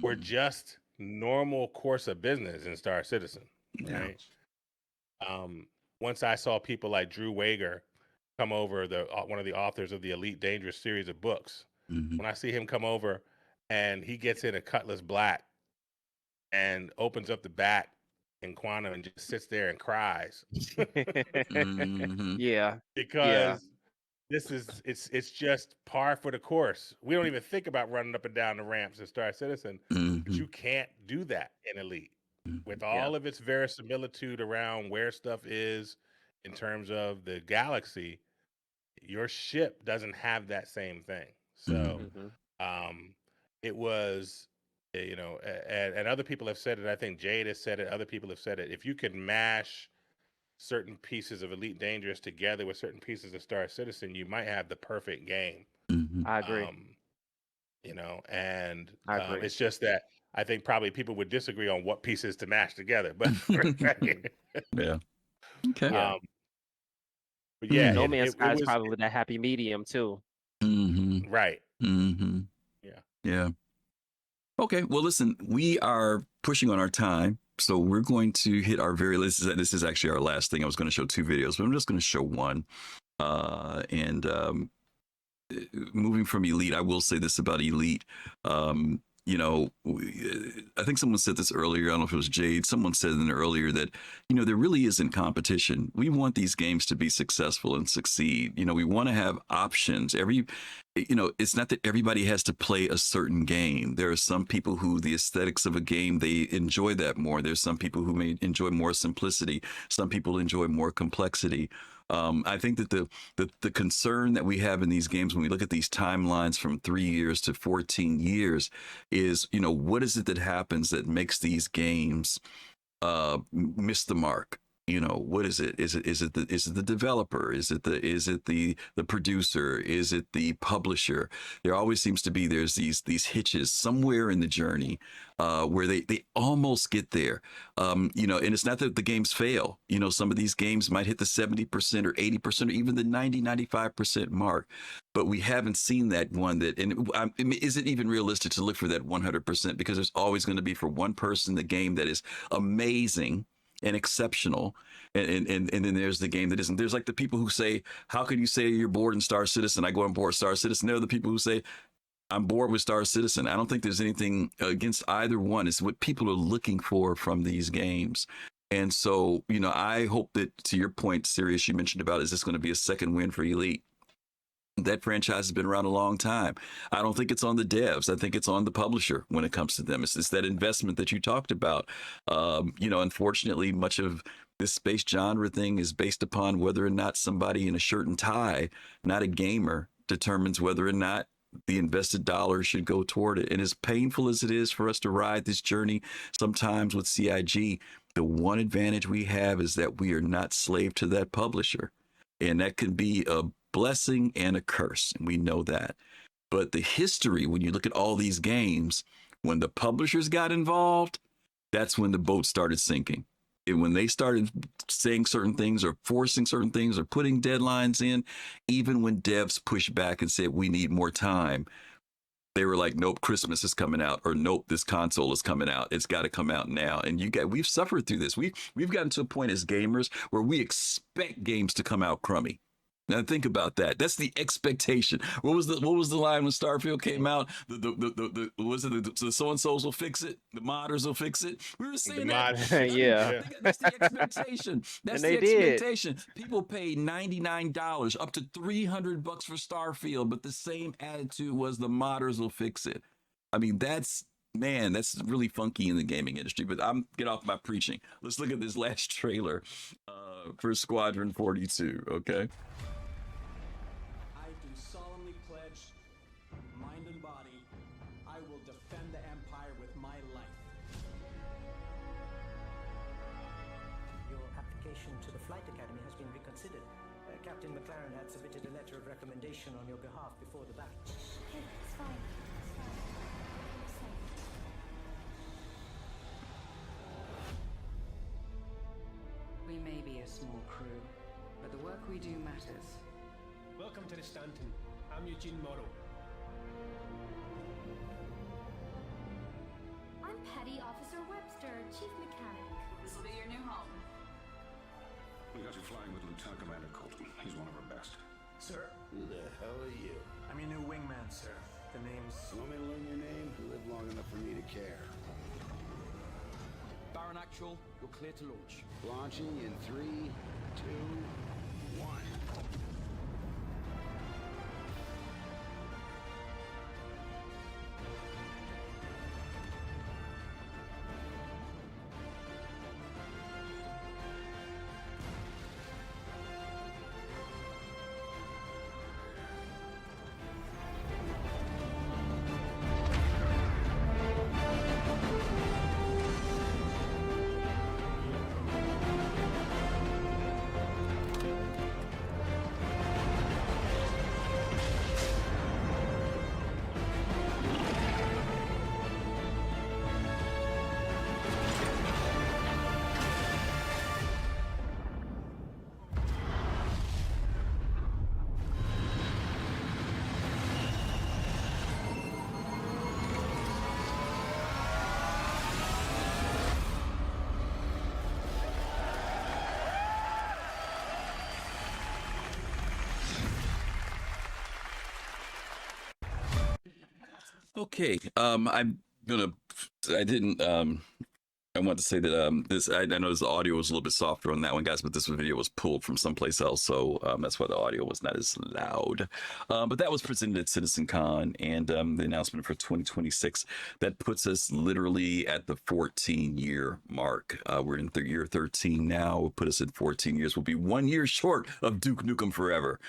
were just normal course of business in Star Citizen. Right. Once I saw people like Drew Wager come over, one of the authors of the Elite Dangerous series of books, when I see him come over and he gets in a Cutlass Black and opens up the back in Quantum and just sits there and cries. Yeah. Because it's just par for the course. We don't even think about running up and down the ramps in Star Citizen, but you can't do that in Elite. With all of its verisimilitude around where stuff is in terms of the galaxy, your ship doesn't have that same thing. So it was, and other people have said it. I think Jade has said it. Other people have said it. If you could mash certain pieces of Elite Dangerous together with certain pieces of Star Citizen, you might have the perfect game. I agree. And it's just that I think probably people would disagree on what pieces to mash together. But yeah. Okay. But yeah, No Man's Sky is was probably that happy medium too. Right. Yeah. Okay. Well, listen, we are pushing on our time, so we're going to hit our very list. This is actually our last thing. I was going to show 2 videos, but I'm just going to show one. Moving from Elite, I will say this about Elite. I think someone said this earlier. I don't know if it was Jade. Someone said earlier that, there really isn't competition. We want these games to be successful and succeed. We want to have options. It's not that everybody has to play a certain game. There are some people who the aesthetics of a game, they enjoy that more. There's some people who may enjoy more simplicity. Some people enjoy more complexity. I think that the concern that we have in these games when we look at these timelines from 3 years to 14 years is, what is it that happens that makes these games miss the mark? What is it? Is it the developer? Is it the producer? Is it the publisher? There always seems to be there's these hitches somewhere in the journey where they almost get there. And it's not that the games fail. Some of these games might hit the 70% or 80% or even the 95% mark, but we haven't seen that one that, and is it even realistic to look for that 100%? Because there's always going to be for one person the game that is amazing and exceptional, and then there's the game that isn't. There's like the people who say, how could you say you're bored in Star Citizen? I go on board Star Citizen. There are the people who say, I'm bored with Star Citizen. I don't think there's anything against either one. It's what people are looking for from these games. And so, I hope that, to your point, Sirius, you mentioned about, is this going to be a second win for Elite? That franchise has been around a long time. I don't think it's on the devs. I think it's on the publisher when it comes to them. It's that investment that you talked about. Unfortunately, much of this space genre thing is based upon whether or not somebody in a shirt and tie, not a gamer, determines whether or not the invested dollar should go toward it. And as painful as it is for us to ride this journey, sometimes with CIG, the one advantage we have is that we are not slave to that publisher. And that can be a blessing and a curse, and we know that. But the history, when you look at all these games, when the publishers got involved, that's when the boat started sinking. And when they started saying certain things or forcing certain things or putting deadlines in, even when devs pushed back and said, we need more time, they were like, nope, Christmas is coming out, or nope, this console is coming out. It's got to come out now. And we've suffered through this. We've gotten to a point as gamers where we expect games to come out crummy. Now think about that. That's the expectation. What was the line when Starfield came out? The so and so's will fix it. The modders will fix it. We were saying that. Yeah. That's the expectation. That's the expectation. People paid $99 up to $300 for Starfield, but the same attitude was the modders will fix it. I mean, that's really funky in the gaming industry. But I'm get off my preaching. Let's look at this last trailer for Squadron 42. Okay. To the Flight Academy has been reconsidered. Captain McLaren had submitted a letter of recommendation on your behalf before the battle. Okay, it's fine. It's fine. It's safe. We may be a small crew, but the work we do matters. Welcome to the Stanton. I'm Eugene Morrow. I'm Petty Officer Webster, Chief Mechanic. This will be your new home. We got you flying with Lieutenant Commander Colton. He's one of our best. Sir? Who the hell are you? I'm your new wingman, sir. The name's... You want me to learn your name? You live long enough for me to care. Baron Actual, you're clear to launch. Launching in 3, 2, 1. Okay, I want to say that I know the audio was a little bit softer on that one, guys, but this video was pulled from someplace else, so that's why the audio was not as loud. But that was presented at CitizenCon, and the announcement for 2026 that puts us literally at the 14-year mark. We're in year 13 now. Will put us at 14 years. We'll be 1 year short of Duke Nukem Forever.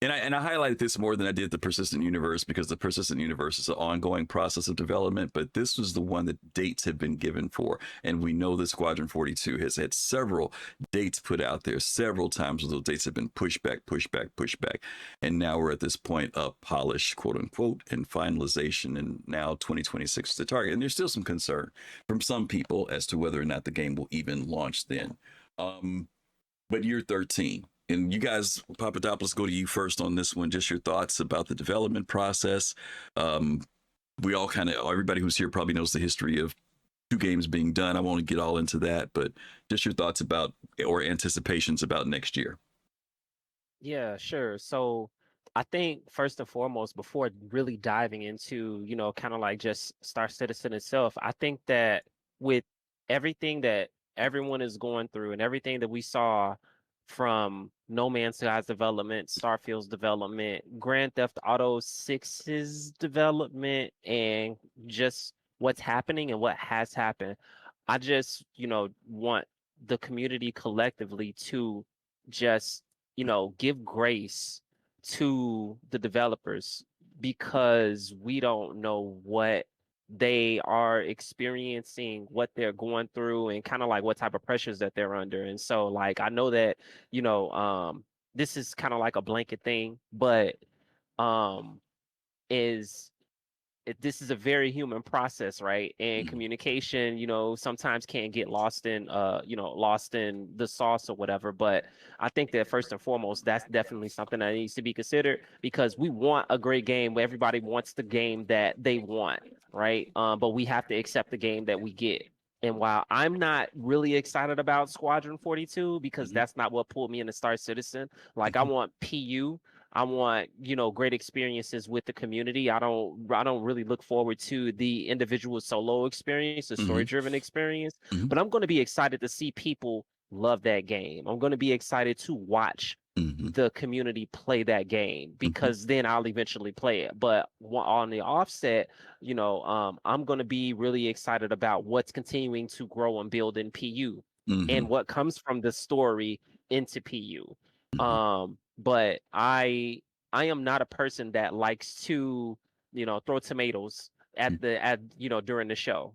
And I highlighted this more than I did the Persistent Universe, because the Persistent Universe is an ongoing process of development, but this was the one that dates have been given for. And we know that Squadron 42 has had several dates put out there several times, where those dates have been pushed back. And now we're at this point of polish, quote unquote, and finalization. And now 2026 is the target. And there's still some concern from some people as to whether or not the game will even launch then. But year 13. And you guys, Pappadopolis, go to you first on this one. Just your thoughts about the development process. We all everybody who's here probably knows the history of 2 games being done. I won't get all into that, but just your thoughts about, or anticipations about next year. Yeah, sure. So I think first and foremost, before really diving into, kind of like just Star Citizen itself, I think that with everything that everyone is going through and everything that we saw from No Man's Sky's development, Starfield's development, Grand Theft Auto 6's development, and just what's happening and what has happened, I just, want the community collectively to just, give grace to the developers, because we don't know what they are experiencing, what they're going through, and kind of like what type of pressures that they're under. And so like, I know that, this is kind of like a blanket thing, but this is a very human process, right? And communication, sometimes can get lost in lost in the sauce or whatever. But I think that first and foremost, that's definitely something that needs to be considered, because we want a great game where everybody wants the game that they want, right? But we have to accept the game that we get. And while I'm not really excited about Squadron 42, because that's not what pulled me into Star Citizen, like I want PU, I want, great experiences with the community. I don't really look forward to the individual solo experience, the story-driven experience, but I'm going to be excited to see people love that game. I'm going to be excited to watch the community play that game, because then I'll eventually play it. But on the offset, I'm going to be really excited about what's continuing to grow and build in PU and what comes from the story into PU. But I am not a person that likes to, throw tomatoes at during the show.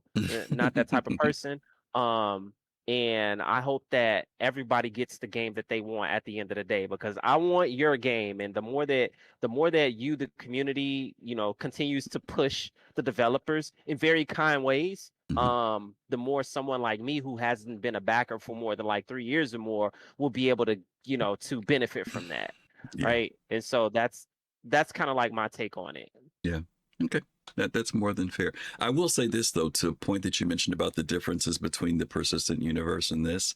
Not that type of person. And I hope that everybody gets the game that they want at the end of the day, because I want your game. And the more that you, the community, continues to push the developers in very kind ways, the more someone like me, who hasn't been a backer for more than like 3 years or more, will be able to, to benefit from that. Yeah. Right. And so that's kind of like my take on it. Yeah. Okay. That's more than fair. I will say this, though, to a point that you mentioned about the differences between the persistent universe and this,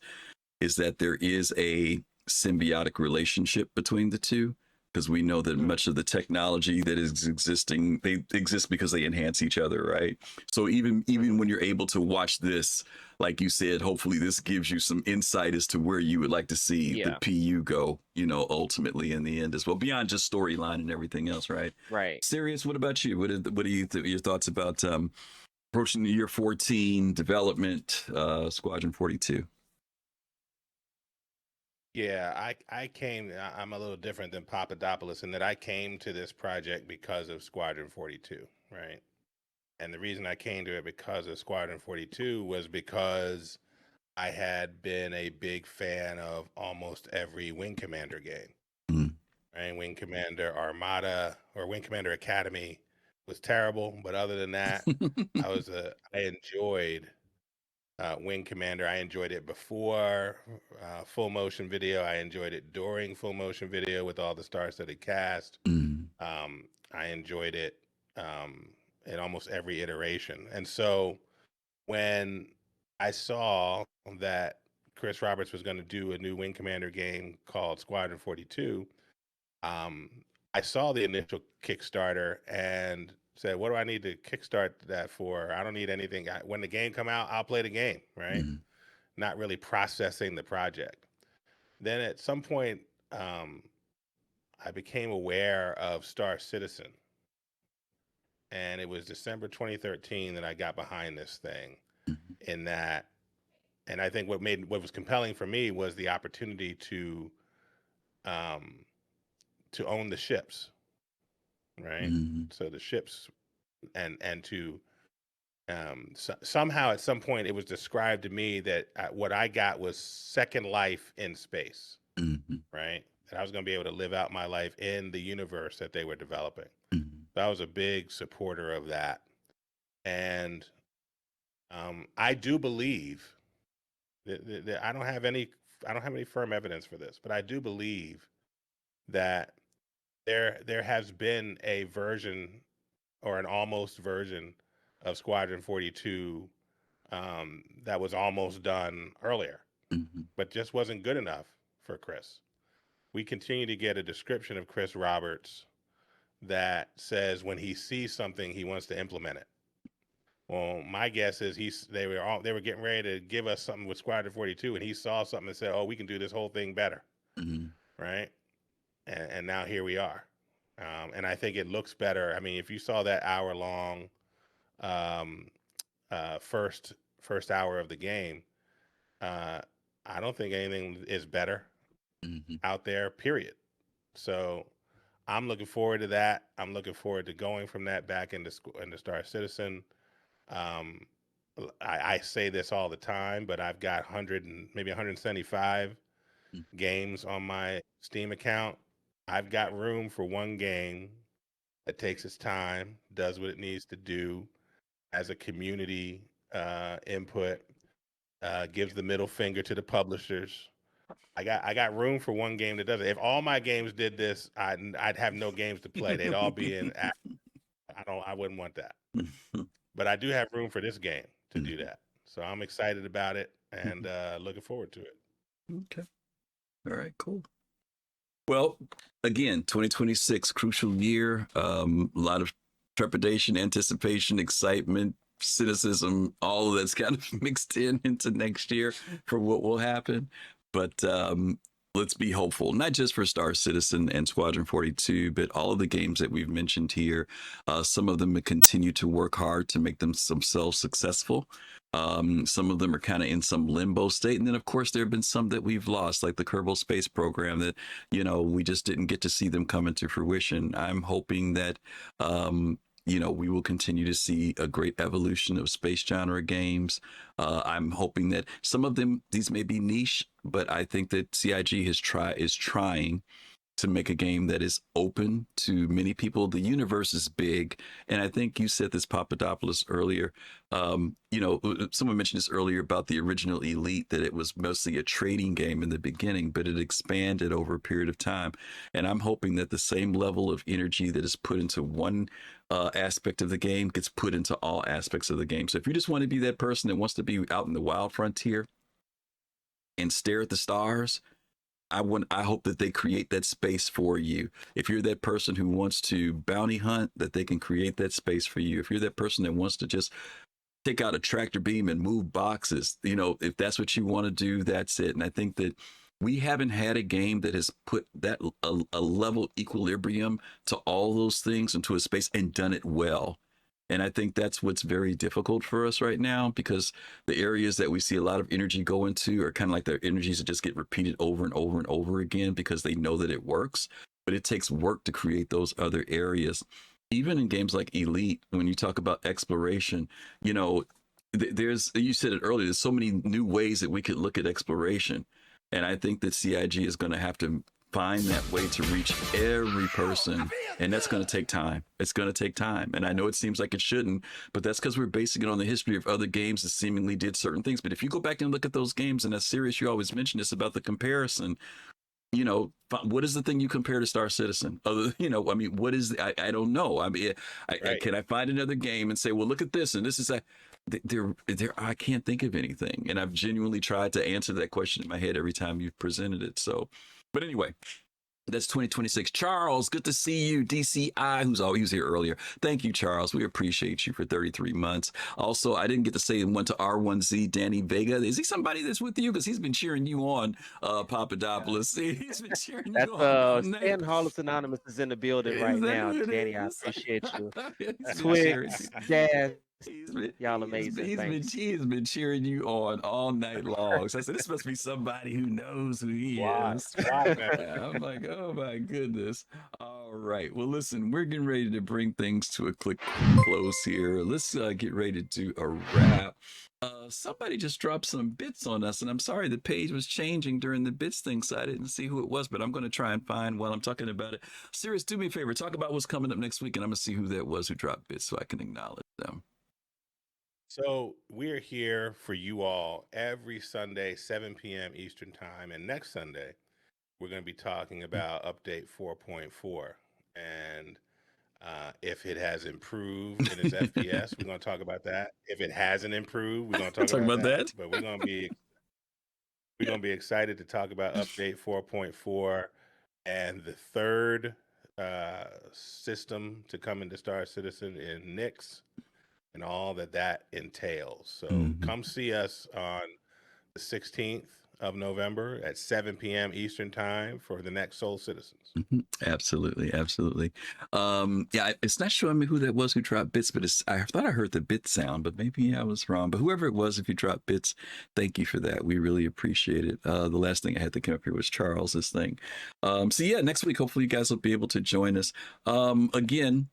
is that there is a symbiotic relationship between the two, because we know that much of the technology that is existing, they exist because they enhance each other, right? So even when you're able to watch this, like you said, hopefully this gives you some insight as to where you would like to see the PU go, ultimately in the end as well, beyond just storyline and everything else, right? Right. Serious, what about you? What are your thoughts about approaching the year 14 development, Squadron 42? Yeah, I'm a little different than Pappadopolis in that I came to this project because of Squadron 42, right? And the reason I came to it because of Squadron 42 was because I had been a big fan of almost every Wing Commander game. Right? Wing Commander Armada or Wing Commander Academy was terrible, but other than that, I enjoyed Wing Commander. I enjoyed it before full motion video. I enjoyed it during full motion video with all the star-studded cast. I enjoyed it in almost every iteration. And so when I saw that Chris Roberts was going to do a new Wing Commander game called Squadron 42, I saw the initial Kickstarter and said, what do I need to kickstart that for? I don't need anything. When the game come out, I'll play the game, right? Not really processing the project. Then at some point, I became aware of Star Citizen. And it was December 2013 that I got behind this thing in that. And I think what was compelling for me was the opportunity to own the ships, right? So the ships and to somehow at some point it was described to me that what I got was second life in space, right? That I was going to be able to live out my life in the universe that they were developing. So I was a big supporter of that. And I do believe that I don't have any firm evidence for this, but I do believe that there has been a version or an almost version of Squadron 42 that was almost done earlier, but just wasn't good enough for Chris. We continue to get a description of Chris Roberts that says when he sees something, he wants to implement it. Well, my guess is they were getting ready to give us something with Squadron 42, and he saw something and said, "Oh, we can do this whole thing better," right? And now here we are. And I think it looks better. I mean, if you saw that hour-long first hour of the game, I don't think anything is better out there, period. So I'm looking forward to that. I'm looking forward to going from that back into Star Citizen. I say this all the time, but I've got maybe 175 games on my Steam account. I've got room for one game that takes its time, does what it needs to do, as a community input, gives the middle finger to the publishers. I got room for one game that does it. If all my games did this, I'd have no games to play. They'd all be in. I wouldn't want that. But I do have room for this game to do that. So I'm excited about it and looking forward to it. Okay. All right. Cool. Well, again, 2026, crucial year. A lot of trepidation, anticipation, excitement, cynicism, all of that's kind of mixed into next year for what will happen. But let's be hopeful, not just for Star Citizen and Squadron 42, but all of the games that we've mentioned here. Some of them continue to work hard to make themselves successful. Some of them are kind of in some limbo state. And then, of course, there have been some that we've lost, like the Kerbal Space Program, that, we just didn't get to see them come into fruition. I'm hoping that, we will continue to see a great evolution of space genre games. I'm hoping that some of them, these may be niche, but I think that CIG is trying to make a game that is open to many people. The universe is big. And I think you said this, Pappadopolis, earlier. Someone mentioned this earlier about the original Elite, that it was mostly a trading game in the beginning, but it expanded over a period of time. And I'm hoping that the same level of energy that is put into one aspect of the game gets put into all aspects of the game. So if you just want to be that person that wants to be out in the wild frontier and stare at the stars, I hope that they create that space for you. If you're that person who wants to bounty hunt, that they can create that space for you. If you're that person that wants to just take out a tractor beam and move boxes, if that's what you want to do, that's it. And I think that we haven't had a game that has put that a level equilibrium to all those things into a space and done it well. And I think that's what's very difficult for us right now, because the areas that we see a lot of energy go into are kind of like the energies that just get repeated over and over and over again because they know that it works. But it takes work to create those other areas. Even in games like Elite, when you talk about exploration, you said it earlier, there's so many new ways that we could look at exploration. And I think that CIG is going to have to find that way to reach every person, and that's going to take time. It's going to take time, and I know it seems like it shouldn't, but that's because we're basing it on the history of other games that seemingly did certain things. But if you go back and look at those games, and that's serious, you always mention this about the comparison. What is the thing you compare to Star Citizen? What is I don't know. Can I find another game and say, well, look at this, and this is I can't think of anything, and I've genuinely tried to answer that question in my head every time you've presented it. So. But anyway, that's 2026. Charles, good to see you. DCI, who's always here earlier. Thank you, Charles. We appreciate you for 33 months. Also, I didn't get to say one to R1Z, Danny Vega. Is he somebody that's with you? Because he's been cheering you on, Pappadopolis. He's been cheering you on. Stan Hollis Anonymous is in the building right now. Danny, I appreciate you. Twix, Dad. Y'all amazing. He's been cheering you on all night long. So I said, this must be somebody who knows who he is. I'm like, oh my goodness. All right. Well, listen, we're getting ready to bring things to a quick close here. Let's get ready to do a wrap. Somebody just dropped some bits on us, and I'm sorry the page was changing during the bits thing, so I didn't see who it was, but I'm going to try and find while I'm talking about it. Serious, do me a favor, talk about what's coming up next week, and I'm going to see who that was who dropped bits so I can acknowledge them. So we're here for you all every Sunday, 7 p.m. Eastern Time. And next Sunday, we're going to be talking about Update 4.4. And if it has improved in its FPS, we're going to talk about that. If it hasn't improved, we're going to talk about that. But we're going to be excited to talk about Update 4.4 and the third system to come into Star Citizen in Nix. And all that entails. So come see us on the 16th of November at 7 p.m. Eastern Time for the next Soul Citizens. Absolutely. It's not showing me who that was who dropped bits, but I thought I heard the bit sound, but maybe I was wrong. But whoever it was, if you dropped bits, thank you for that. We really appreciate it. The last thing I had to come up here was Charles's thing. Next week, hopefully you guys will be able to join us. Again,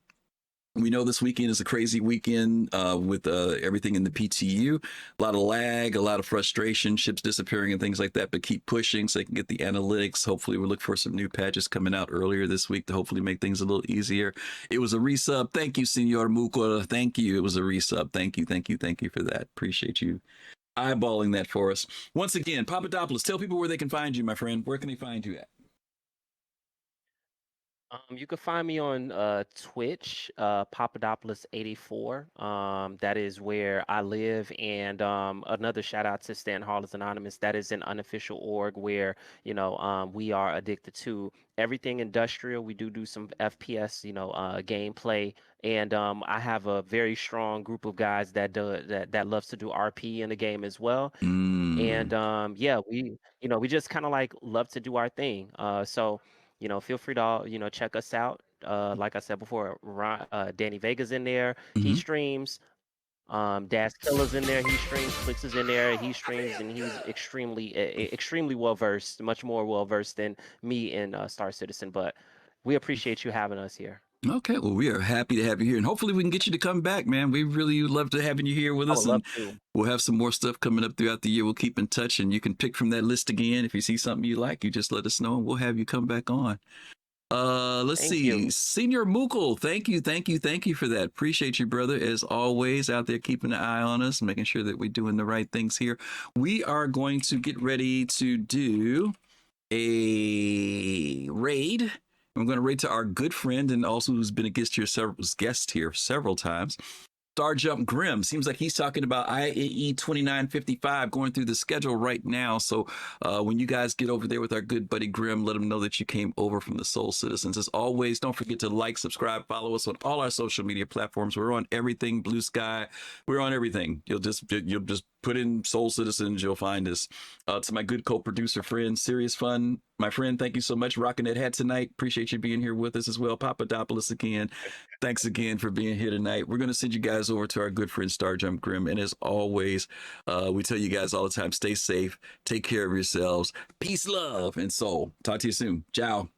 We know this weekend is a crazy weekend with everything in the PTU. A lot of lag, a lot of frustration, ships disappearing and things like that, but keep pushing so they can get the analytics. Hopefully we'll look for some new patches coming out earlier this week to hopefully make things a little easier. It was a resub. Thank you, Senor Muko. Thank you. It was a resub. Thank you for that. Appreciate you eyeballing that for us. Once again, Pappadopolis, tell people where they can find you, my friend. Where can they find you at? You can find me on Twitch, Pappadopolis84. That is where I live. And another shout out to Stan Hall is Anonymous. That is an unofficial org where, we are addicted to everything industrial. We do some FPS, gameplay. And I have a very strong group of guys that loves to do RP in the game as well. And we just kind of like love to do our thing. So feel free to, check us out. Like I said before, Danny Vega's in there. He streams. Dash Killer's in there. He streams. Flix is in there. He streams, and he's extremely well versed, much more well versed than me in Star Citizen. But we appreciate you having us here. Okay, well, we are happy to have you here, and hopefully we can get you to come back, man. We really love to having you here with us, and we'll have some more stuff coming up throughout the year. We'll keep in touch, and you can pick from that list again. If you see something you like, you just let us know, and we'll have you come back on. Let's see. Senior Mukul, thank you for that. Appreciate you, brother, as always, out there keeping an eye on us, making sure that we're doing the right things here. We are going to get ready to do a raid. I'm going to raid to our good friend and also who's been a guest here several times. Star Jump Grim. Seems like he's talking about IAE 2955 going through the schedule right now. So when you guys get over there with our good buddy Grim, let him know that you came over from the Soul Citizens. As always, don't forget to like, subscribe, follow us on all our social media platforms. We're on everything, Blue Sky. We're on everything. You'll just put in Soul Citizens, you'll find us. To my good co-producer friend, SeriousFun, my friend, thank you so much. Rocking that hat tonight. Appreciate you being here with us as well. Pappadopolis again. Thanks again for being here tonight. We're going to send you guys over to our good friend Star Jump Grim. And as always, we tell you guys all the time, stay safe, take care of yourselves. Peace, love, and soul. Talk to you soon. Ciao.